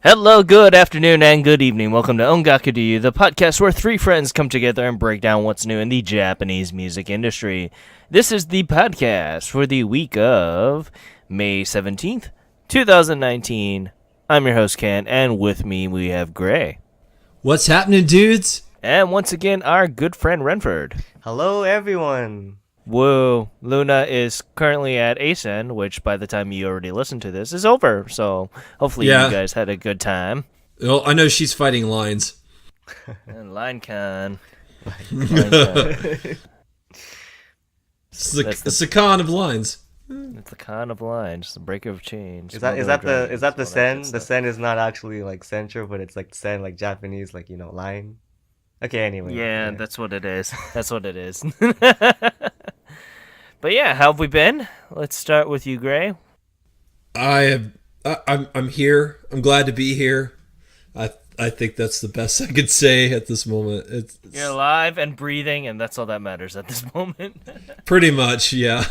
Hello, good afternoon, and good evening. Welcome to Ongaku to You, the podcast where three friends come together and break down what's new in the Japanese music industry. This is the podcast for the week of May 17th, 2019. I'm your host, Ken, and with me we have Gray. What's happening, dudes? And once again, our good friend Rentford. Hello, everyone. Whoa, Luna is currently at ASEN, which by the time you already listen to this is over, so hopefully Yeah. you guys had a good time. Well, I know she's fighting lines. And LineCon. It's the, That's the- it's the con of lines. It's the con of line, just a break of change. Is that the sen? The sen is not actually like central, but it's like sen, like Japanese, like line. Okay, anyway. Yeah, that's what it is. That's what it is. But yeah, how have we been? Let's start with you, Gray. I'm here. I'm glad to be here. I think that's the best I could say at this moment. You're alive and breathing, and that's all that matters at this moment. Pretty much, yeah.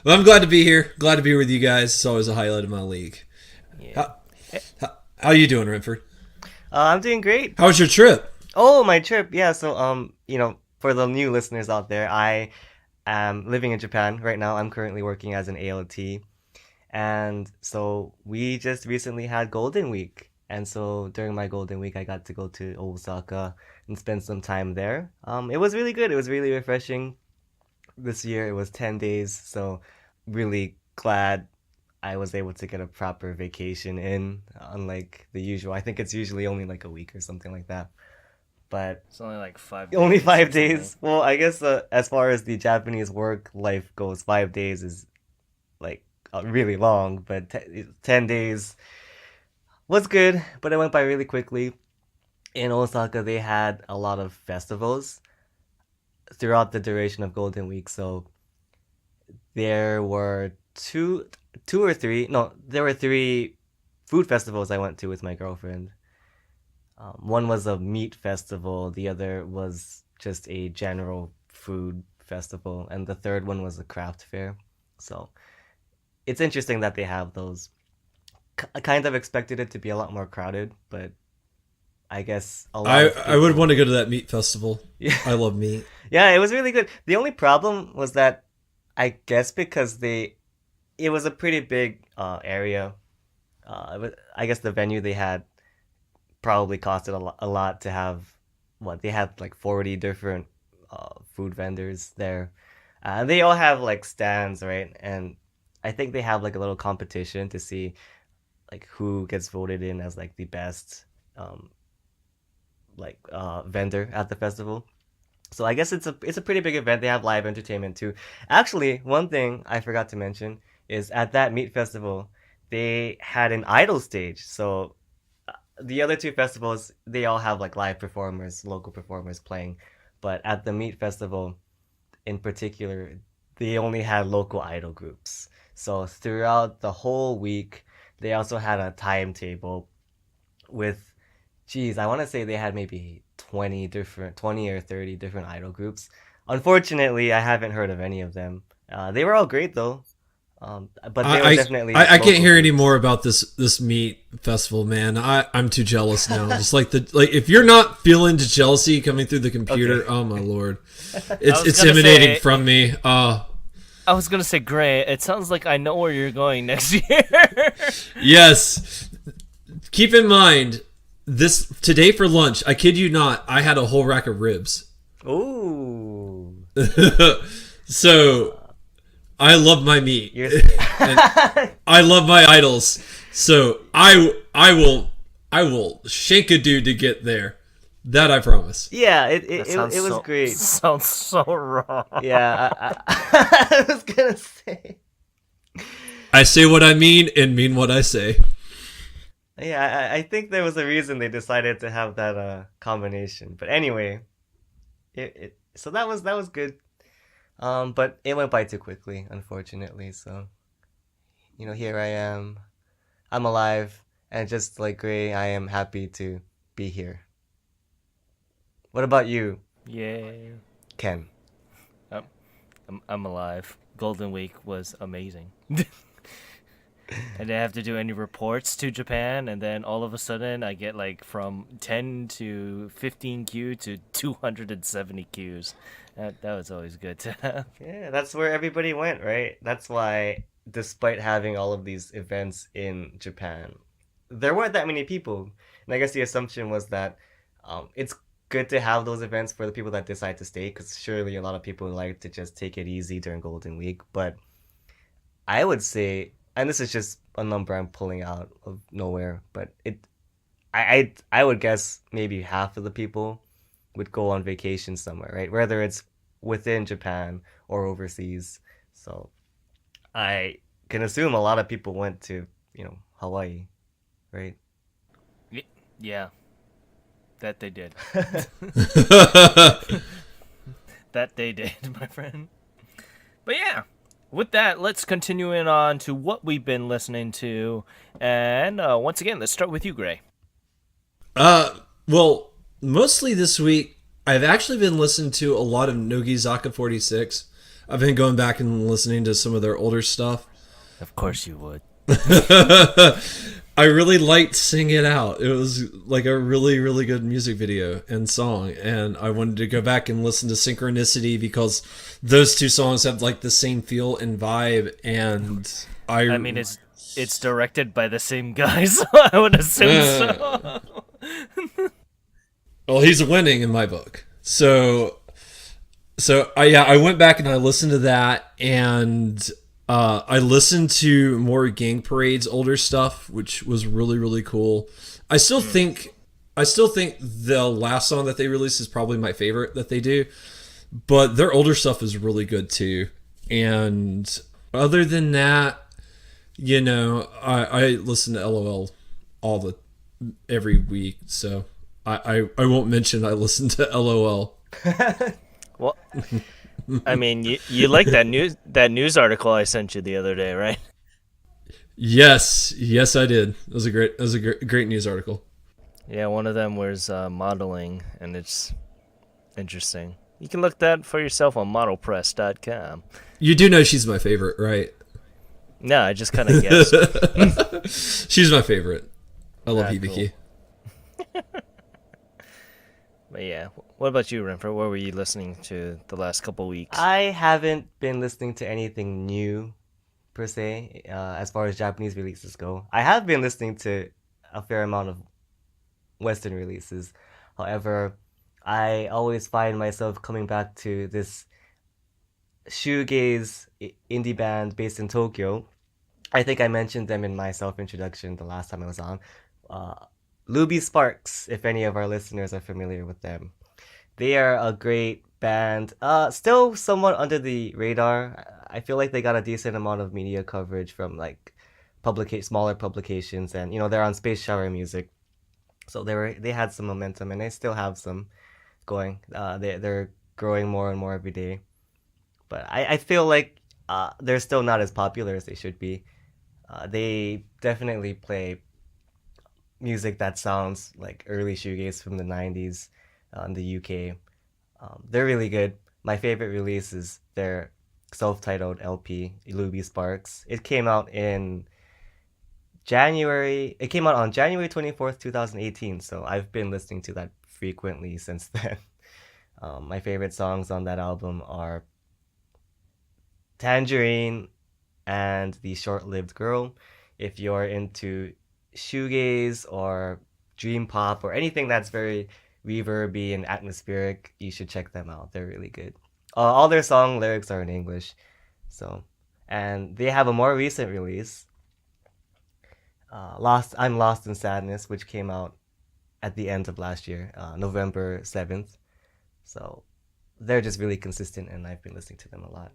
Well, I'm glad to be here. Glad to be with you guys. It's always a highlight of my league. Yeah. How you doing, Rentford? I'm doing great. How was your trip? Oh, my trip. Yeah. So for the new listeners out there, I am living in Japan right now. I'm currently working as an ALT, and so we just recently had Golden Week. And so during my Golden Week, I got to go to Osaka and spend some time there. It was really good. It was really refreshing. This year it was 10 days, so really glad I was able to get a proper vacation in, unlike the usual. I think it's usually only like a week or something like that. But It's only like 5 days. only five or something. days. Well, I guess as far as the Japanese work life goes, 5 days is like really long, but 10 days was good, but it went by really quickly. In Osaka, they had a lot of festivals throughout the duration of Golden Week. So there were there were three food festivals I went to with my girlfriend. One was a meat festival, the other was just a general food festival, and the third one was a craft fair. So it's interesting that they have those. I kind of expected it to be a lot more crowded, but I guess a lot of I would people- want to go to that meat festival. Yeah. I love meat. Yeah, it was really good. The only problem was that I guess because it was a pretty big area. I guess the venue they had probably costed a lot to have. What they had like 40 different food vendors there. They all have like stands, right? And I think they have like a little competition to see like who gets voted in as like the best vendor at the festival. So I guess it's a pretty big event. They have live entertainment too. Actually, one thing I forgot to mention is at that meat festival, they had an idol stage. So the other two festivals, they all have like live performers, local performers playing, but at the meat festival in particular, they only had local idol groups. So throughout the whole week, they also had a timetable with, geez, I want to say they had maybe 20 or 30 different idol groups. Unfortunately, I haven't heard of any of them. They were all great though. But they were definitely. I can't hear any groups. more about this meat festival, man. I'm too jealous now. Just like if you're not feeling the jealousy coming through the computer, Okay. oh my lord, was it's gonna emanating say- from me. I was gonna say, Gray, it sounds like I know where you're going next year. Yes. Keep in mind, today for lunch, I kid you not, I had a whole rack of ribs. Ooh. So I love my meat. You're... I love my idols. So I will shake a dude to get there. That I promise. Yeah, That it sounds was so- great. Sounds so wrong. Yeah, I was gonna say. I say what I mean and mean what I say. Yeah, I think there was a reason they decided to have that combination. But anyway, so that was good. But it went by too quickly, unfortunately. So, here I am. I'm alive, and just like Gray, I am happy to be here. What about you, Yay. Ken? I'm alive. Golden Week was amazing. I didn't have to do any reports to Japan, and then all of a sudden I get like from 10 to 15 Q to 270 Qs. That was always good to have. Yeah, that's where everybody went, right? That's why, despite having all of these events in Japan, there weren't that many people. And I guess the assumption was that it's good to have those events for the people that decide to stay, because surely a lot of people like to just take it easy during Golden Week. But I would say, and this is just a number I'm pulling out of nowhere, but I would guess maybe half of the people would go on vacation somewhere, right? Whether it's within Japan or overseas. So I can assume a lot of people went to, Hawaii, right? Yeah, that they did. That they did, my friend. But yeah, with that, let's continue on to what we've been listening to. And once again, let's start with you, Gray. Well, mostly this week, I've actually been listening to a lot of Nogizaka 46. I've been going back and listening to some of their older stuff. Of course you would. I really liked Sing It Out. It was like a really, really good music video and song. And I wanted to go back and listen to Synchronicity because those two songs have like the same feel and vibe. And I mean, it's directed by the same guy, so I would assume so. Well, he's winning in my book. So I went back and I listened to that, and I listened to more Gang Parade's older stuff, which was really, really cool. I still think the last song that they released is probably my favorite that they do, but their older stuff is really good too. And other than that, I listen to LOL every week, so I won't mention I listen to LOL. Well, I mean, you like that news article I sent you the other day, right? Yes, I did. It was a great news article. Yeah, one of them was modeling, and it's interesting. You can look that for yourself on modelpress.com. You do know she's my favorite, right? No, I just kind of guessed. She's my favorite. I love Hibiki. Cool. But yeah, what about you, Rentford? What were you listening to the last couple weeks? I haven't been listening to anything new, per se, as far as Japanese releases go. I have been listening to a fair amount of Western releases. However, I always find myself coming back to this shoegaze indie band based in Tokyo. I think I mentioned them in my self-introduction the last time I was on. Luby Sparks, if any of our listeners are familiar with them. They are a great band. Still somewhat under the radar. I feel like they got a decent amount of media coverage from like smaller publications, and they're on Space Shower Music. So they had some momentum, and they still have some going. They're growing more and more every day. But I feel like they're still not as popular as they should be. They definitely play music that sounds like early shoegaze from the 90s in the UK. They're really good. My favorite release is their self-titled LP, Luby Sparks. It came out on January 24th, 2018, so I've been listening to that frequently since then. My favorite songs on that album are Tangerine and The Short-Lived Girl. If you're into shoegaze or dream pop or anything that's very reverby and atmospheric, you should check them out. They're really good. All their song lyrics are in English. And they have a more recent release, I'm Lost in Sadness, which came out at the end of last year, November 7th. So they're just really consistent, and I've been listening to them a lot.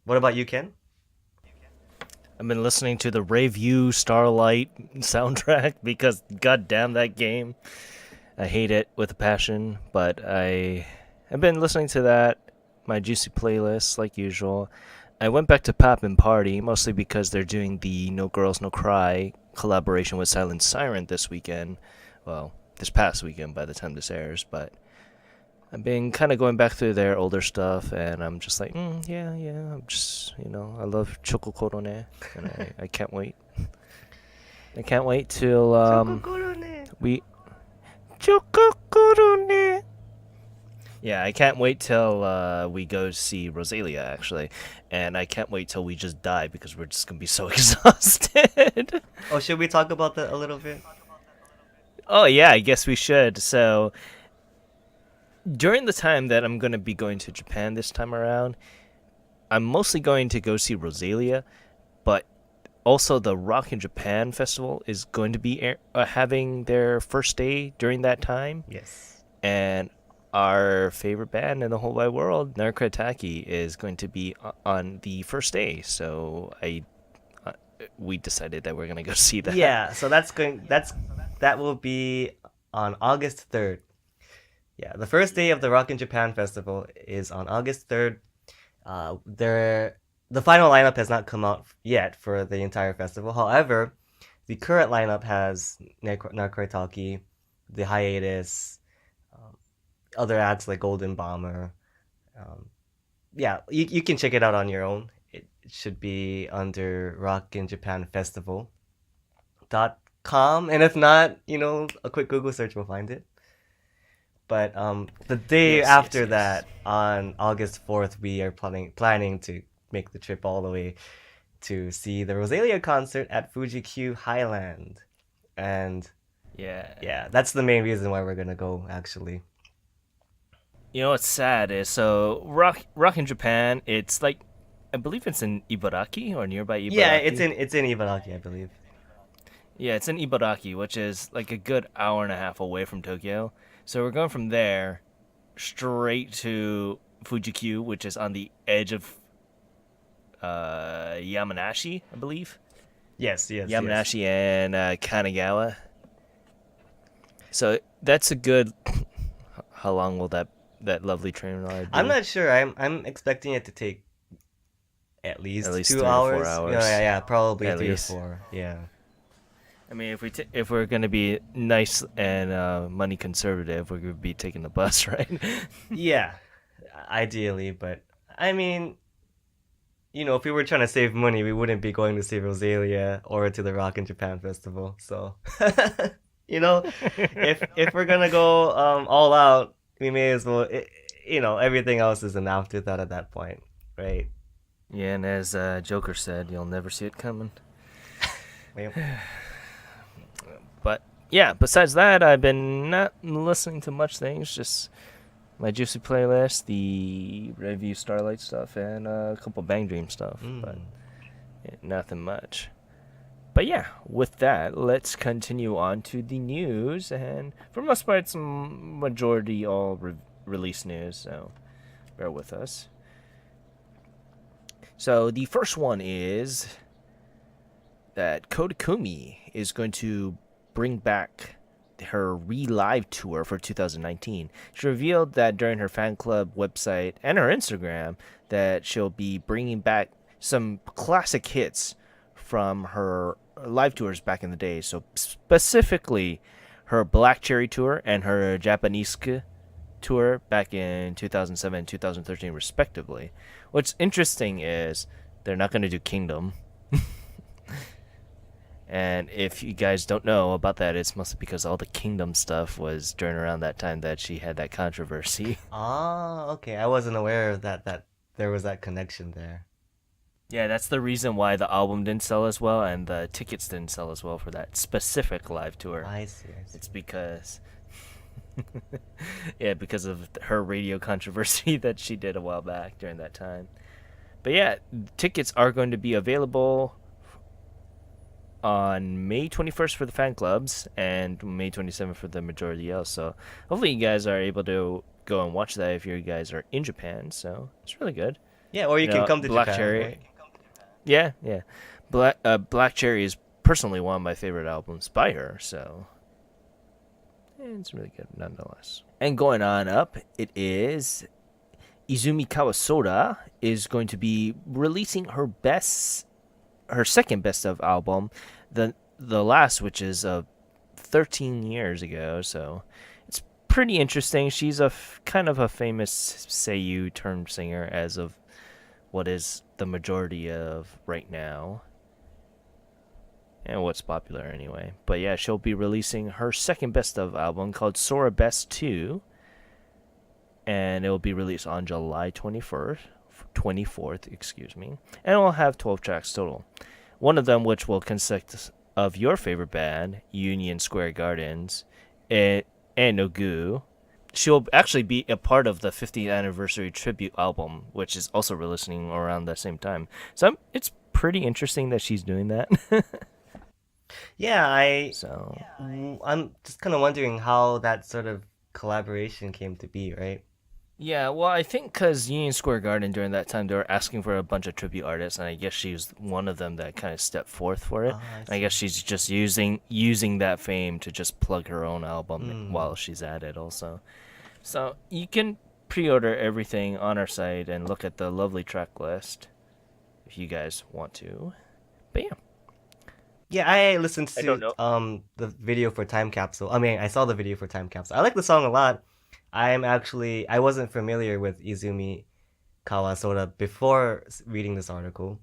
What about you, Ken? I've been listening to the Review Starlight soundtrack because goddamn that game. I hate it with a passion, but I've been listening to that, my juicy playlist like usual. I went back to Pop and Party mostly because they're doing the No Girls No Cry collaboration with Silent Siren this weekend. Well, this past weekend by the time this airs, but I've been kind of going back through their older stuff, and I'm just like, yeah. I'm just, I love Choco Corone, and I can't wait. I can't wait till we Choco Corone. Yeah, I can't wait till we go see Rosalia, actually. And I can't wait till we just die because we're just going to be so exhausted. Oh, should we talk about that a little bit? Oh, yeah, I guess we should. So, during the time that I'm going to be going to Japan this time around, I'm mostly going to go see Rosalia, but also the Rock in Japan Festival is going to be having their first day during that time. Yes. And our favorite band in the whole wide world, Narcotic, is going to be on the first day. So we decided that we're gonna go see that. Yeah, so that will be on August 3rd. Yeah, the first day of the Rock in Japan Festival is on August 3rd. The final lineup has not come out yet for the entire festival. However, the current lineup has Narcotic, The Hiatus, other acts like Golden Bomber. Yeah, you can check it out on your own. It should be under rockinjapanfestival.com, and if not, a quick Google search will find it. But the day after that, on August 4th, we are planning to make the trip all the way to see the Rosalia concert at Fuji Q Highland. And yeah, that's the main reason why we're gonna go, actually. You know what's sad is, so Rock in Japan, it's like, I believe it's in Ibaraki or nearby Ibaraki. Yeah, it's in Ibaraki, I believe. Yeah, it's in Ibaraki, which is like a good hour and a half away from Tokyo. So we're going from there straight to Fuji-Q, which is on the edge of Yamanashi, I believe. Yes. Yamanashi and Kanagawa. So that's a good. How long will that lovely train ride be? I'm not sure. I'm expecting it to take at least 2 3 hours. to 4 hours. Yeah, probably at 3 least. or 4. Yeah. I mean, if we're gonna be nice and money conservative, we're gonna be taking the bus, right? Yeah, ideally, but I mean, if we were trying to save money, we wouldn't be going to see Rosalia or to the Rock in Japan Festival. So, if we're gonna go all out, we may as well. Everything else is an afterthought at that point, right? Yeah, and as Joker said, you'll never see it coming. But yeah, besides that, I've been not listening to much things. Just my Juicy playlist, the Review Starlight stuff, and a couple Bang Dream stuff. But nothing much. But yeah, with that, let's continue on to the news. And for the most part, it's majority all release news, so bear with us. So the first one is that Kodakumi is going to bring back her Relive tour for 2019. She revealed that during her fan club website and her Instagram that she'll be bringing back some classic hits from her live tours back in the day. So specifically her Black Cherry tour and her Japanese tour back in 2007 and 2013 respectively. What's interesting is they're not going to do Kingdom. And if you guys don't know about that, it's mostly because all the Kingdom stuff was during around that time that she had that controversy. Ah, okay. I wasn't aware of that there was that connection there. Yeah, that's the reason why the album didn't sell as well and the tickets didn't sell as well for that specific live tour. I see. It's because because of her radio controversy that she did a while back during that time. But yeah, tickets are going to be available on May 21st for the fan clubs and May 27th for the majority else. So hopefully you guys are able to go and watch that if you guys are in Japan. So it's really good. Yeah, or you can come to Black Japan. Cherry. Right? Yeah. Black Cherry is personally one of my favorite albums by her. So it's really good nonetheless. And going on up, it is Izumi Kawasoda is going to be releasing her second best of album, the last, which is 13 years ago. So it's pretty interesting. She's kind of a famous seiyuu turned singer as of what is the majority of right now. And what's popular anyway. But yeah, she'll be releasing her second best of album called Sora Best 2. And it will be released on July 24th, excuse me. And it will have 12 tracks total. One of them which will consist of your favorite band, Union Square Gardens, and Nogu. She'll actually be a part of the 50th anniversary tribute album, which is also releasing around the same time. So it's pretty interesting that she's doing that. Yeah, So I'm just kind of wondering how that sort of collaboration came to be, right? yeah, well, I think because Union Square Garden during that time they were asking for a bunch of tribute artists, and I guess she was one of them that kind of stepped forth for it. Ah, I And I guess see. she's just using that fame to just plug her own album while she's at it, also. So you can pre-order everything on our site and look at the lovely track list if you guys want to. But yeah, Yeah, I listened I to don't know. the video for Time Capsule. I mean, I saw the video for Time Capsule. I like the song a lot. I wasn't familiar with Izumi Kawasota before reading this article,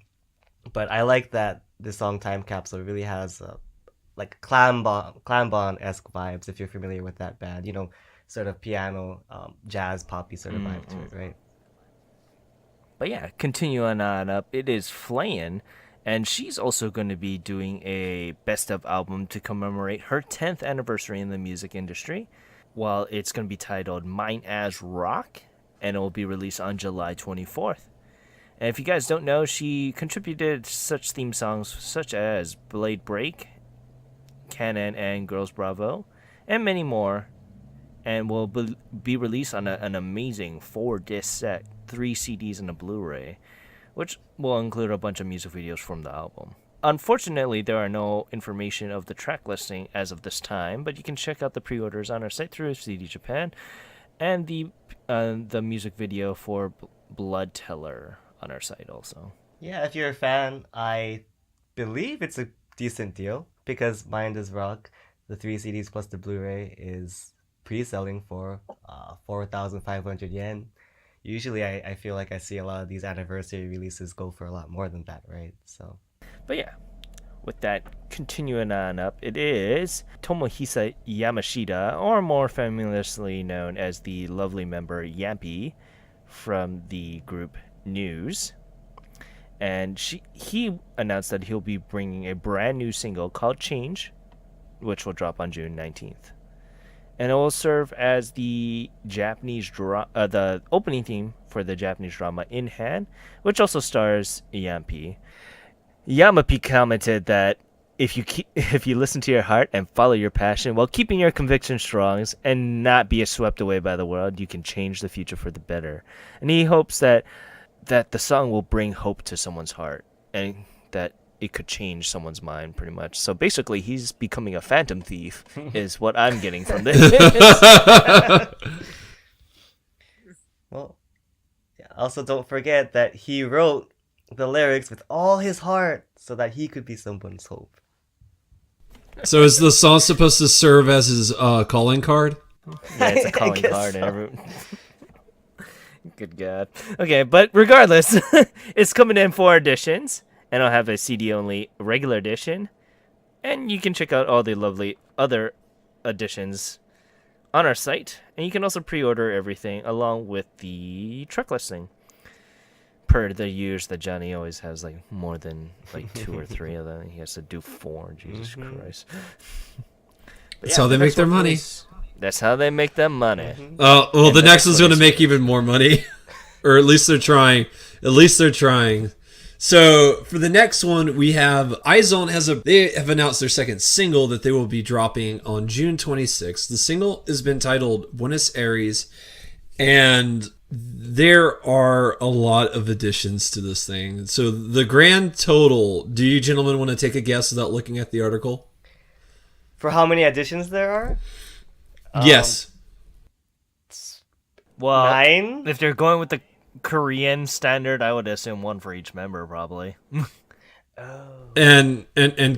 but I like that the song Time Capsule really has like Clanbon-esque vibes if you're familiar with that band. You know, sort of piano, jazz poppy sort of vibe to it, right? But yeah, continuing on up, it is Flayin, and she's also going to be doing a best of album to commemorate her 10th anniversary in the music industry. While it's going to be titled Mine as Rock, and it will be released on July 24th. And if you guys don't know, she contributed such theme songs such as Blade Break, Canon and Girls Bravo, and many more, and will be released on an amazing 4-disc set, 3 CDs and a Blu-ray, which will include a bunch of music videos from the album. Unfortunately, there are no information of the track listing as of this time, but you can check out the pre-orders on our site through CD Japan, and the music video for Blood Teller on our site also. Yeah, if you're a fan, I believe it's a decent deal because Mind is Rock, the 3 CDs plus the Blu-ray, is pre-selling for 4,500 yen. Usually, I feel like I see a lot of these anniversary releases go for a lot more than that, right? So. But yeah, with that, continuing on up, it is Tomohisa Yamashita, or more famously known as the lovely member Yampy from the group News. And he announced that he'll be bringing a brand new single called Change, which will drop on June 19th. And it will serve as the the opening theme for the Japanese drama In Hand, which also stars Yampy. Yamapi commented that if you listen to your heart and follow your passion while keeping your conviction strong and not be swept away by the world, you can change the future for the better. And he hopes that the song will bring hope to someone's heart and that it could change someone's mind pretty much. So basically, he's becoming a phantom thief is what I'm getting from this. Well, yeah, also don't forget that he wrote the lyrics with all his heart so that he could be someone's hope. So is the song supposed to serve as his calling card? Yeah, it's a I calling guess card so. and everyone. Good God. Okay, but regardless, it's coming in 4 editions, and I'll have a CD-only regular edition, and you can check out all the lovely other editions on our site, and you can also pre-order everything along with the track listing. Per the years that Johnny always has like more than like 2 or 3 of them. He has to do 4. Jesus Christ. That's how they make their money. That's how they make their money. Well, And the the next next one's one going to is- make even more money. Or at least they're trying. So for the next one, we have iZone they have announced their second single that they will be dropping on June 26th. The single has been titled Buenos Aires, and there are a lot of additions to this thing. So the grand total, do you gentlemen want to take a guess without looking at the article? For how many editions there are? Yes. Well, 9? if they're going with the Korean standard, I would assume 1 for each member, probably. And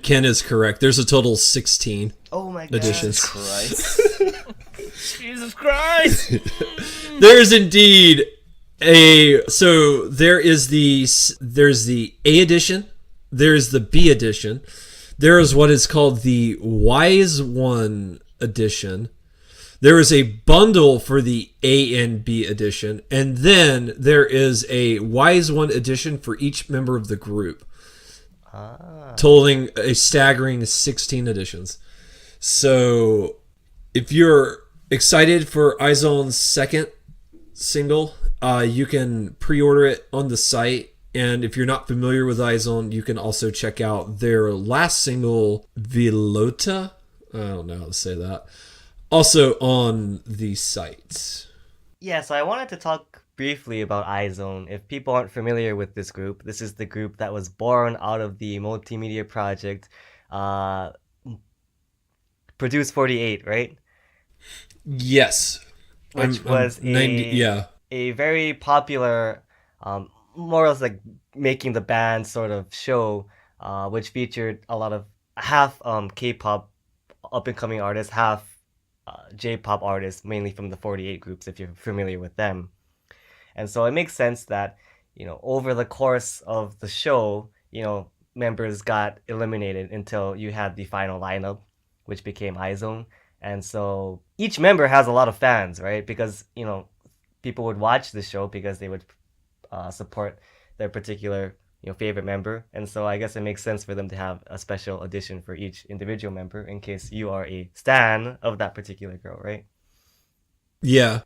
Ken is correct. There's a total of 16 Oh my god. additions. Christ. Jesus Jesus Christ! There's indeed there's the A edition, there's the B edition, there is what is called the Wise One edition. There is a bundle for the A and B edition, and then there is a Wise One edition for each member of the group, totaling a staggering 16 editions. So, if you're excited for Izone's second single, you can pre-order it on the site. And if you're not familiar with Izone, you can also check out their last single, Vilota. I don't know how to say that. Also on the site. Yeah, so I wanted to talk briefly about Izone. If people aren't familiar with this group, this is the group that was born out of the multimedia project Produce 48, right? Yes. Which was a very popular, more or less like making the band sort of show, which featured a lot of half K-pop up-and-coming artists, half J-pop artists, mainly from the 48 groups, if you're familiar with them. And so it makes sense that, over the course of the show, members got eliminated until you had the final lineup, which became Izone. And so each member has a lot of fans, right? Because, people would watch the show because they would support their particular favorite member. And so I guess it makes sense for them to have a special edition for each individual member in case you are a stan of that particular girl, right? Yeah.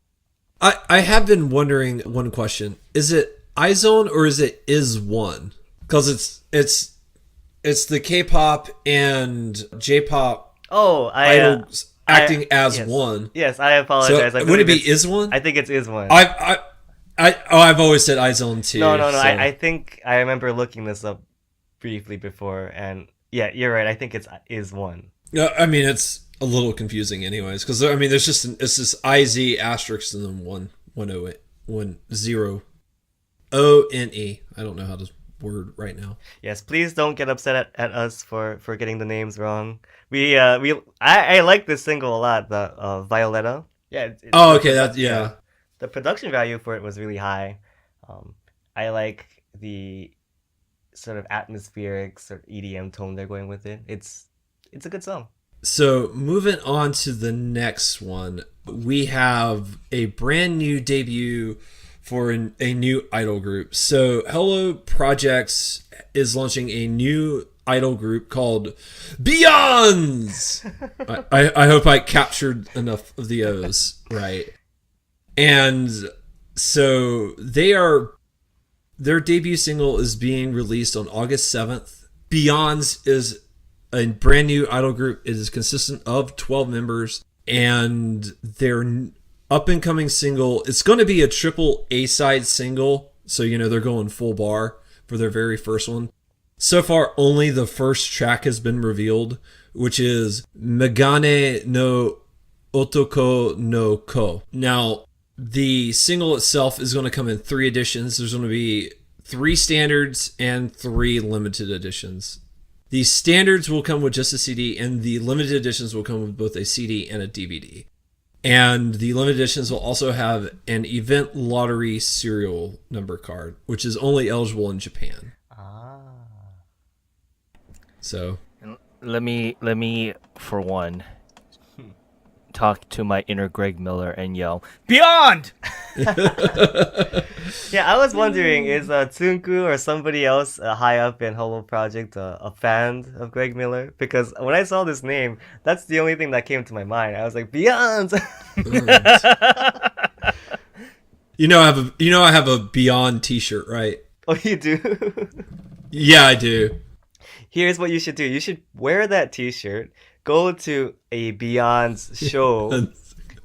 I have been wondering one question. Is it Izone or is it Is1? Because it's the K-pop and J-pop idols acting as yes. one. Yes, I apologize. So, would it be Is1? I think it's Is1. I've always said Izone too. No. So. I think I remember looking this up briefly before, and yeah, you're right. I think it's Is1. No, I mean it's a little confusing, anyways, because there's just it's this IZ asterisk and then 1 ONE. I don't know how to word right now. Yes, please don't get upset at us for getting the names wrong. I like this single a lot. The Violetta. Yeah. Yeah. The production value for it was really high. I like the sort of atmospheric sort of EDM tone they're going with it. It's a good song. So moving on to the next one, we have a brand new debut for a new idol group. So Hello Projects is launching a new idol group called Beyonds. I hope I captured enough of the O's right. And so their debut single is being released on August 7th. Beyonds is a brand new idol group. It is consistent of 12 members, and their up-and-coming single, it's going to be a triple A-side single, so they're going full bar for their very first one. So far, only the first track has been revealed, which is Megane no Otoko no Ko. Now, the single itself is going to come in 3 editions. There's going to be 3 standards and 3 limited editions. The standards will come with just a CD, and the limited editions will come with both a CD and a DVD. And the limited editions will also have an event lottery serial number card, which is only eligible in Japan. So, let me for one talk to my inner Greg Miller and yell, "Beyond!" Yeah, I was wondering, is Tsunku or somebody else high up in Hello Project a fan of Greg Miller? Because when I saw this name, that's the only thing that came to my mind. I was like, Beyond! I have a Beyond t-shirt, right? Oh, you do? Yeah, I do. Here's what you should do. You should wear that t-shirt, go to a Beyond's show,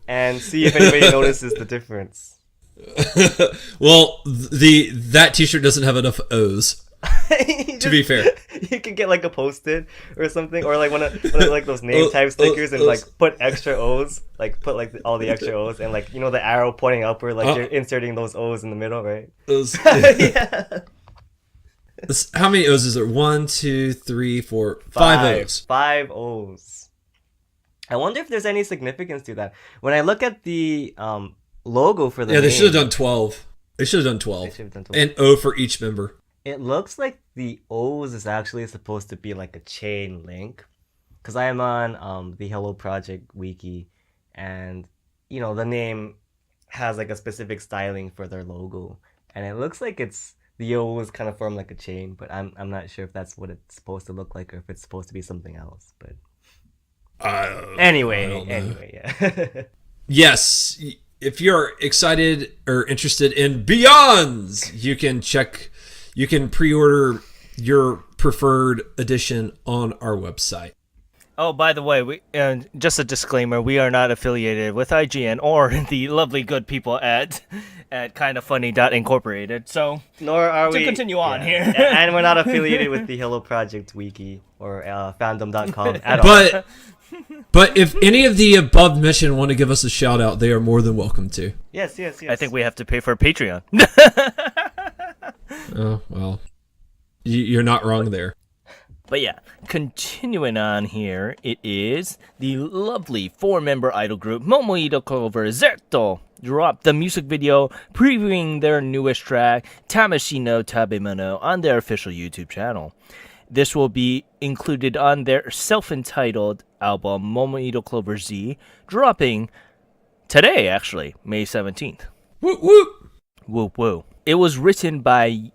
and see if anybody notices the difference. Well, that t-shirt doesn't have enough O's. To be fair, you can get like a post-it or something, or like one of like those name type stickers, and like put extra O's, like put like all the extra O's, and like the arrow pointing upward, like you're inserting those O's in the middle, right? Yeah. How many O's is there? 1, 2, 3, 4, 5 O's. 5 O's. I wonder if there's any significance to that. When I look at the logo for the Yeah, they name, should have done 12. They should have done they 12. should have done 12. And O for each member. It looks like the O's is actually supposed to be like a chain link, because I am on the Hello Project wiki, and the name has like a specific styling for their logo, and it looks like it's the O's kind of form like a chain, but I'm not sure if that's what it's supposed to look like or if it's supposed to be something else. But anyway, yeah. Yes, if you're excited or interested in Beyonds, you can pre-order your preferred edition on our website. Oh, by the way, just a disclaimer: we are not affiliated with IGN or the lovely good people at kindoffunny.incorporated. So, Nor are we to continue on here, and we're not affiliated with the Hello Project wiki or fandom.com at all. But if any of the above mentioned want to give us a shout out, they are more than welcome to. Yes. I think we have to pay for Patreon. Oh, well, you're not wrong there. But yeah, continuing on here, it is the lovely 4-member idol group Momoito Clover Zerto dropped the music video previewing their newest track, Tamashi no Tabemono, on their official YouTube channel. This will be included on their self-entitled album Momoito Clover Z, dropping today, actually, May 17th. Whoop whoop! Whoop whoop. It was written by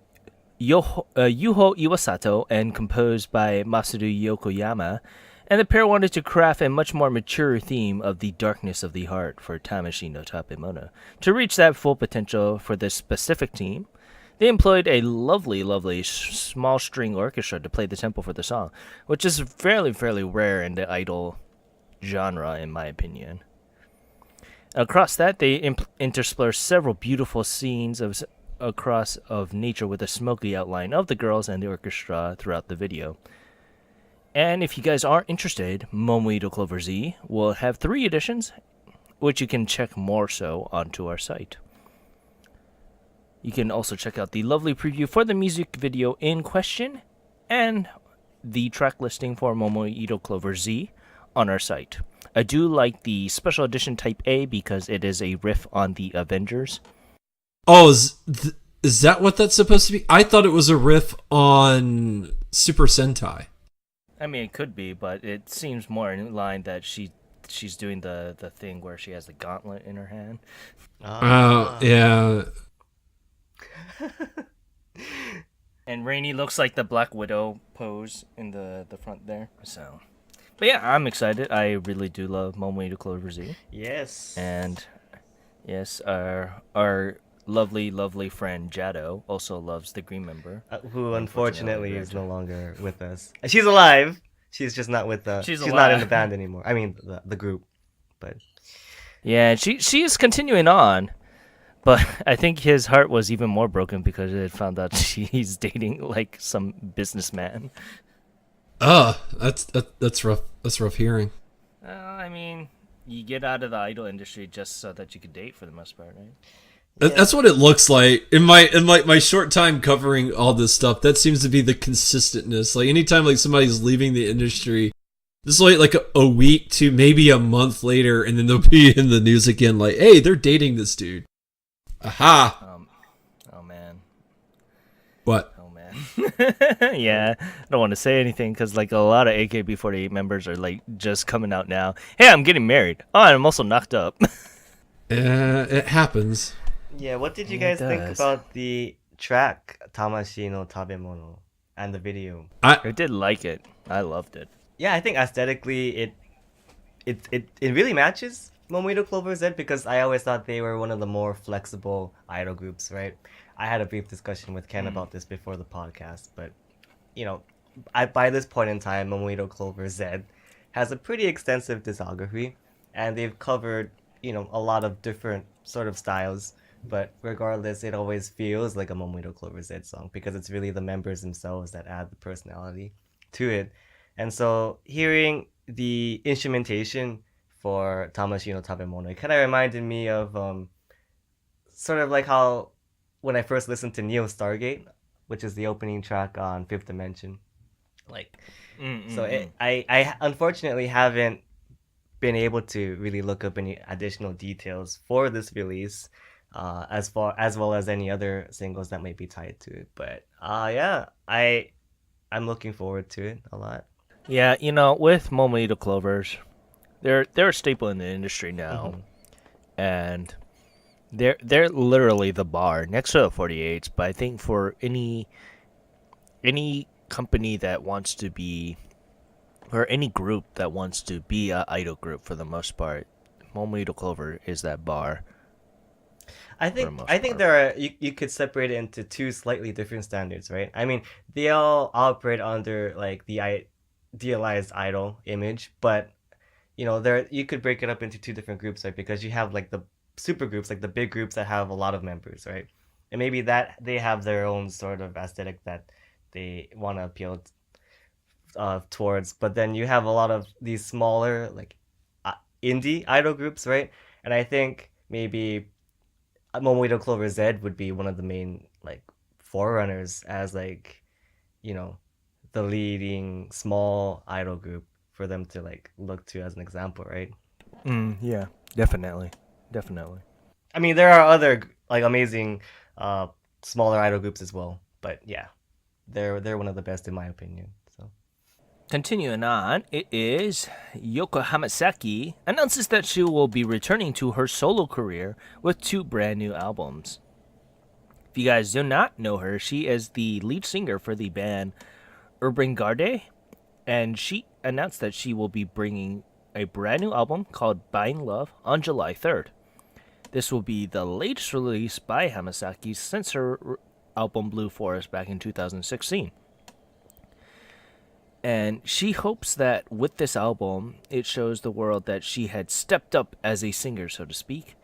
Yuho Iwasato and composed by Masaru Yokoyama, and the pair wanted to craft a much more mature theme of the darkness of the heart for Tamashi no Tabemono. To reach that full potential for this specific team, they employed a lovely small string orchestra to play the tempo for the song, which is fairly rare in the idol genre, in my opinion. Across that, they intersperse several beautiful scenes of nature with a smoky outline of the girls and the orchestra throughout the video. And if you guys are interested, Momoito Clover Z will have 3 editions, which you can check more so onto our site. You can also check out the lovely preview for the music video in question and the track listing for Momoito Clover Z on our site. I do like the special edition Type A because it is a riff on the Avengers. Oh, is that what that's supposed to be? I thought it was a riff on Super Sentai. I mean, it could be, but it seems more in line that she's doing the thing where she has the gauntlet in her hand. Oh, yeah. And Rainy looks like the Black Widow pose in the front there. So, but yeah, I'm excited. I really do love Momoito Clover Z. Yes. And yes, our lovely friend Jado also loves the Green member, who unfortunately is no longer with us. She's alive. She's just not with the. She's not in the band anymore. I mean, the group. But yeah, she is continuing on. But I think his heart was even more broken because it found out he's dating like some businessman. That's rough. That's rough hearing. I mean, you get out of the idol industry just so that you could date for the most part, right? Yeah. That's what it looks like in my short time covering all this stuff. That seems to be the consistentness. Like anytime like somebody's leaving the industry, this is like a week to maybe a month later, and then they'll be in the news again. Like, hey, they're dating this dude. Aha! Oh man. What? Oh man. Yeah, I don't want to say anything because like a lot of AKB48 members are like just coming out now. Hey, I'm getting married. Oh, and I'm also knocked up. It happens. Yeah, what did you guys think about the track Tamashi no Tabemono and the video? I did like it. I loved it. Yeah, I think aesthetically it really matches Momoito Clover Z because I always thought they were one of the more flexible idol groups, right? I had a brief discussion with Ken about this before the podcast, but by this point in time, Momoito Clover Z has a pretty extensive discography, and they've covered a lot of different sort of styles. But regardless, it always feels like a Momoito Clover Z song because it's really the members themselves that add the personality to it. And so hearing the instrumentation for Tamashi no Tabemono, it kind of reminded me of sort of like how when I first listened to Neo Stargate, which is the opening track on Fifth Dimension. I unfortunately haven't been able to really look up any additional details for this release, as well as any other singles that might be tied to it. But yeah, I'm looking forward to it a lot. Yeah, with Momito Clovers, they're a staple in the industry now, Hmm. and they're literally the bar next to the 48s. But I think for any company that wants to be, or any group that wants to be a idol group for the most part, Momito Clover is that bar for the I most think part. there are you could separate it into two slightly different standards, right? I mean, they all operate under like the idealized idol image, but there you could break it up into two different groups, right? Because you have like the super groups, like the big groups that have a lot of members, right? And maybe that they have their own sort of aesthetic that they want to appeal towards. But then you have a lot of these smaller like indie idol groups, right? And I think maybe Momito Clover Z would be one of the main like forerunners as like you know the leading small idol group for them to like look to as an example, right? Yeah, definitely, definitely. I mean, there are other like amazing uh smaller idol groups as well, but yeah, they're one of the best in my opinion. So Continuing on, it is Yoko Hamasaki announces that she will be returning to her solo career with two brand new albums. If you guys do not know her, she is the lead singer for the band Urban Garde, and she announced that she will be bringing a brand new album called Buying Love on July 3rd. This will be the latest release by Hamasaki since her album Blue Forest back in 2016. And she hopes that with this album, it shows the world that she had stepped up as a singer, so to speak.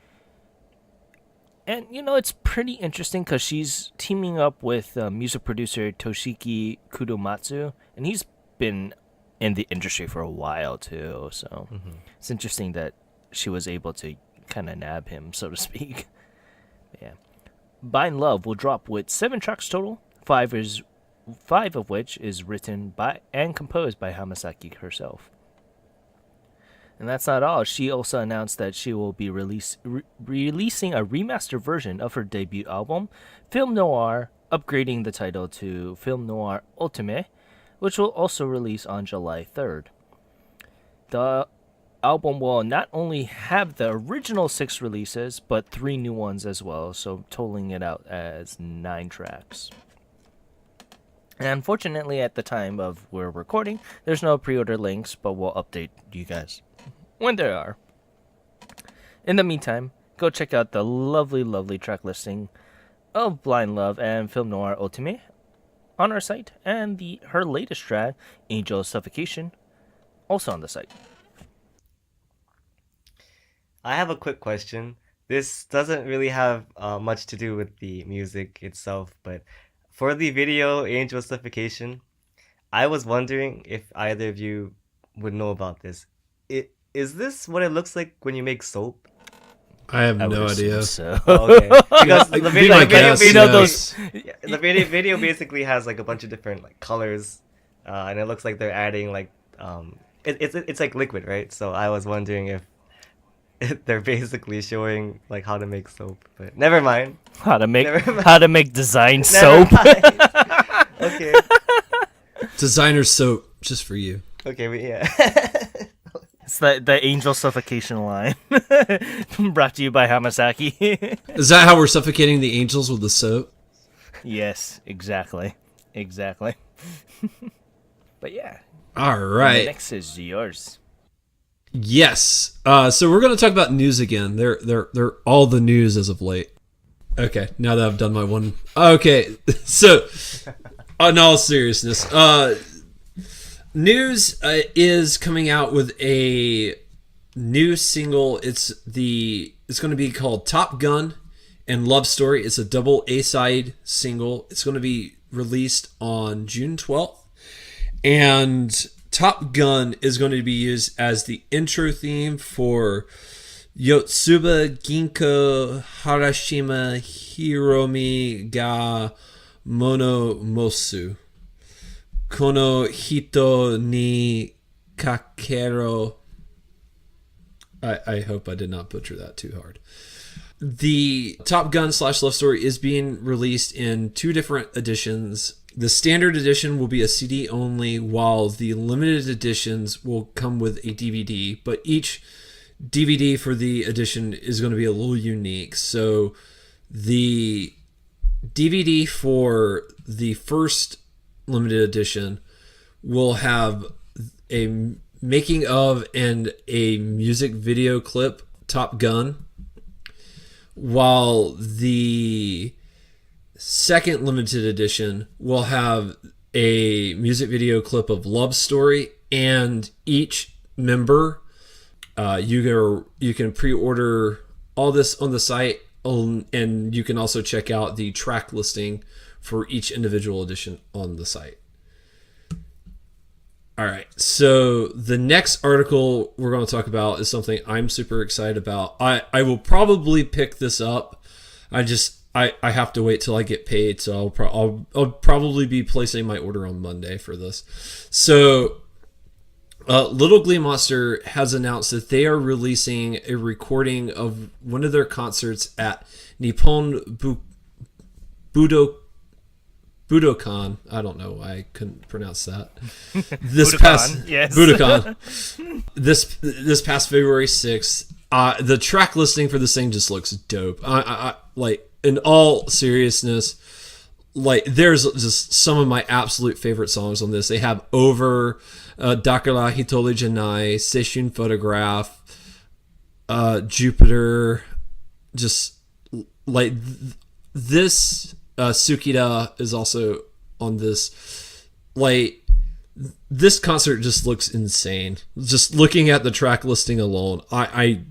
And, it's pretty interesting because she's teaming up with music producer Toshiki Kudomatsu, and he's been in the industry for a while, too. So mhm. it's interesting that she was able to kind of nab him, so to speak. Yeah. Bind Love will drop with 7 tracks total. Five of which is written by and composed by Hamasaki herself. And that's not all. She also announced that she will be releasing a remastered version of her debut album, Film Noir, upgrading the title to Film Noir Ultime, which will also release on July 3rd. The album will not only have the original 6 releases, but 3 new ones as well, so totaling it out as 9 tracks. And unfortunately, at the time of we're recording, there's no pre-order links, but we'll update you guys when there are. In the meantime, go check out the lovely, lovely track listing of Blind Love and Film Noir Ultime on our site, and her latest track, Angel of Suffocation, also on the site. I have a quick question. This doesn't really have much to do with the music itself, but for the video Angel Suffocation, I was wondering if either of you would know about this. Is this what it looks like when you make soap? I have I would no assume idea. so. Oh, okay. Because Be the my video, guest, you know yes. yeah, the video basically has like a bunch of different like colors, and it looks like they're adding like it's like liquid, right? So I was wondering if they're basically showing like how to make soap, but never mind. how to make Never mind. how to make design Never soap. mind. Okay. Designer soap, just for you. Okay. Yeah. It's the Angel Suffocation line, brought to you by Hamasaki. Is that how we're suffocating the angels with the soap? Yes, exactly. But yeah, All right. next is yours. Yes. So we're going to talk about news again. They're all the news as of late. Okay. Now that I've done my one. Okay. So, in all seriousness, news is coming out with a new single. It's going to be called Top Gun and Love Story. It's a double A-side single. It's going to be released on June 12th. And Top Gun is going to be used as the intro theme for Yotsuba Ginko Harashima Hiromi ga Monomosu Kono Hito ni Kakero I hope I did not butcher that too hard. The Top Gun / Love Story is being released in 2 different editions. The standard edition will be a CD only, while the limited editions will come with a DVD, but each DVD for the edition is going to be a little unique. So the DVD for the first limited edition will have a making of and a music video clip, Top Gun, while the second limited edition will have a music video clip of Love Story, and each member, you can pre-order all this on the site, and you can also check out the track listing for each individual edition on the site. All right, so the next article we're going to talk about is something I'm super excited about. I will probably pick this up. I have to wait till I get paid, so I'll probably be placing my order on Monday for this. So Little Glee Monster has announced that they are releasing a recording of one of their concerts at Nippon Budokan. I don't know why I couldn't pronounce that. Budokan. This past February 6th. The track listing for this thing just looks dope. I like, in all seriousness, like, there's just some of my absolute favorite songs on this. They have Over, Dakara Hitoli Janai, Seishun Photograph, Jupiter, just like this. Tsukida is also on this. Like, this concert just looks insane. Just looking at the track listing alone, I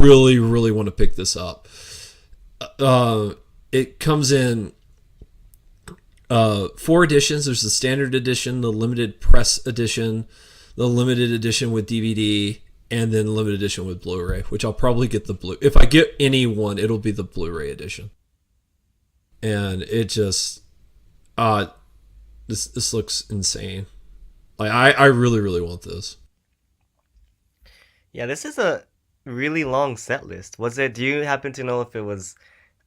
really, really want to pick this up. It comes in 4 editions. There's the standard edition, the limited press edition, the limited edition with DVD, and then limited edition with Blu-ray, which I'll probably get the Blu. If I get any one, it'll be the Blu-ray edition. And it just, this looks insane. Like, I really, really want this. Yeah, this is a really long set list. Do you happen to know if it was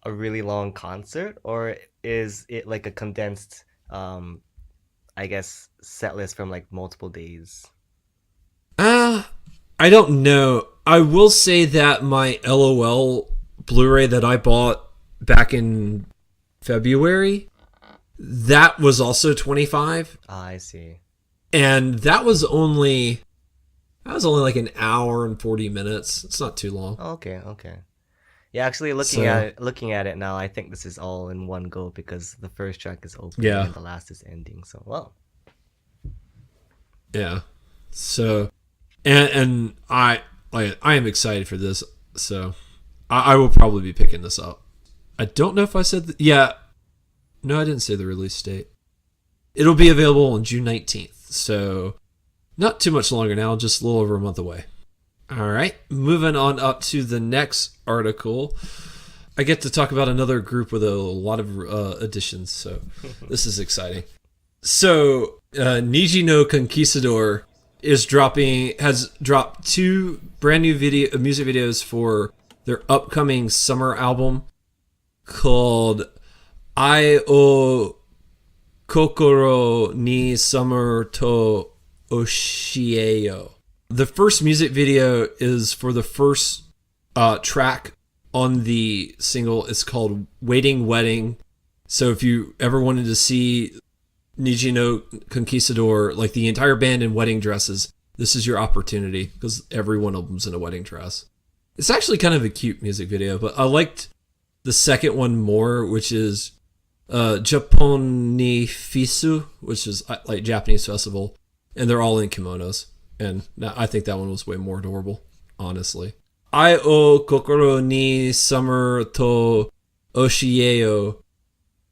a really long concert, or is it like a condensed, I guess, set list from like multiple days? I don't know. I will say that my LOL Blu-ray that I bought back in February, that was also 25. I see. And that was only like an hour and 40 minutes. It's not too long. Okay. Yeah, actually, looking at it now, I think this is all in one go, because the first track is opening and the last is ending. So, well. Yeah. So, and I am excited for this. So, I will probably be picking this up. I don't know if I said yeah. No, I didn't say the release date. It'll be available on June 19th. So, not too much longer now, just a little over a month away. All right, moving on up to the next article. I get to talk about another group with a lot of additions, so this is exciting. So, Niji no Conquistador has dropped 2 brand new music videos for their upcoming summer album called Ai o Kokoro ni Summer to Oshieyo. The first music video is for the first track on the single. It's called Waiting Wedding. So if you ever wanted to see Niji no Conquistador, like the entire band in wedding dresses, this is your opportunity, because every one of them's in a wedding dress. It's actually kind of a cute music video, but I liked the second one more, which is Japan ni Fisu, which is like Japanese festival, and they're all in kimonos. And I think that one was way more adorable, honestly. Ai o Kokoro ni Summer to Oshieyo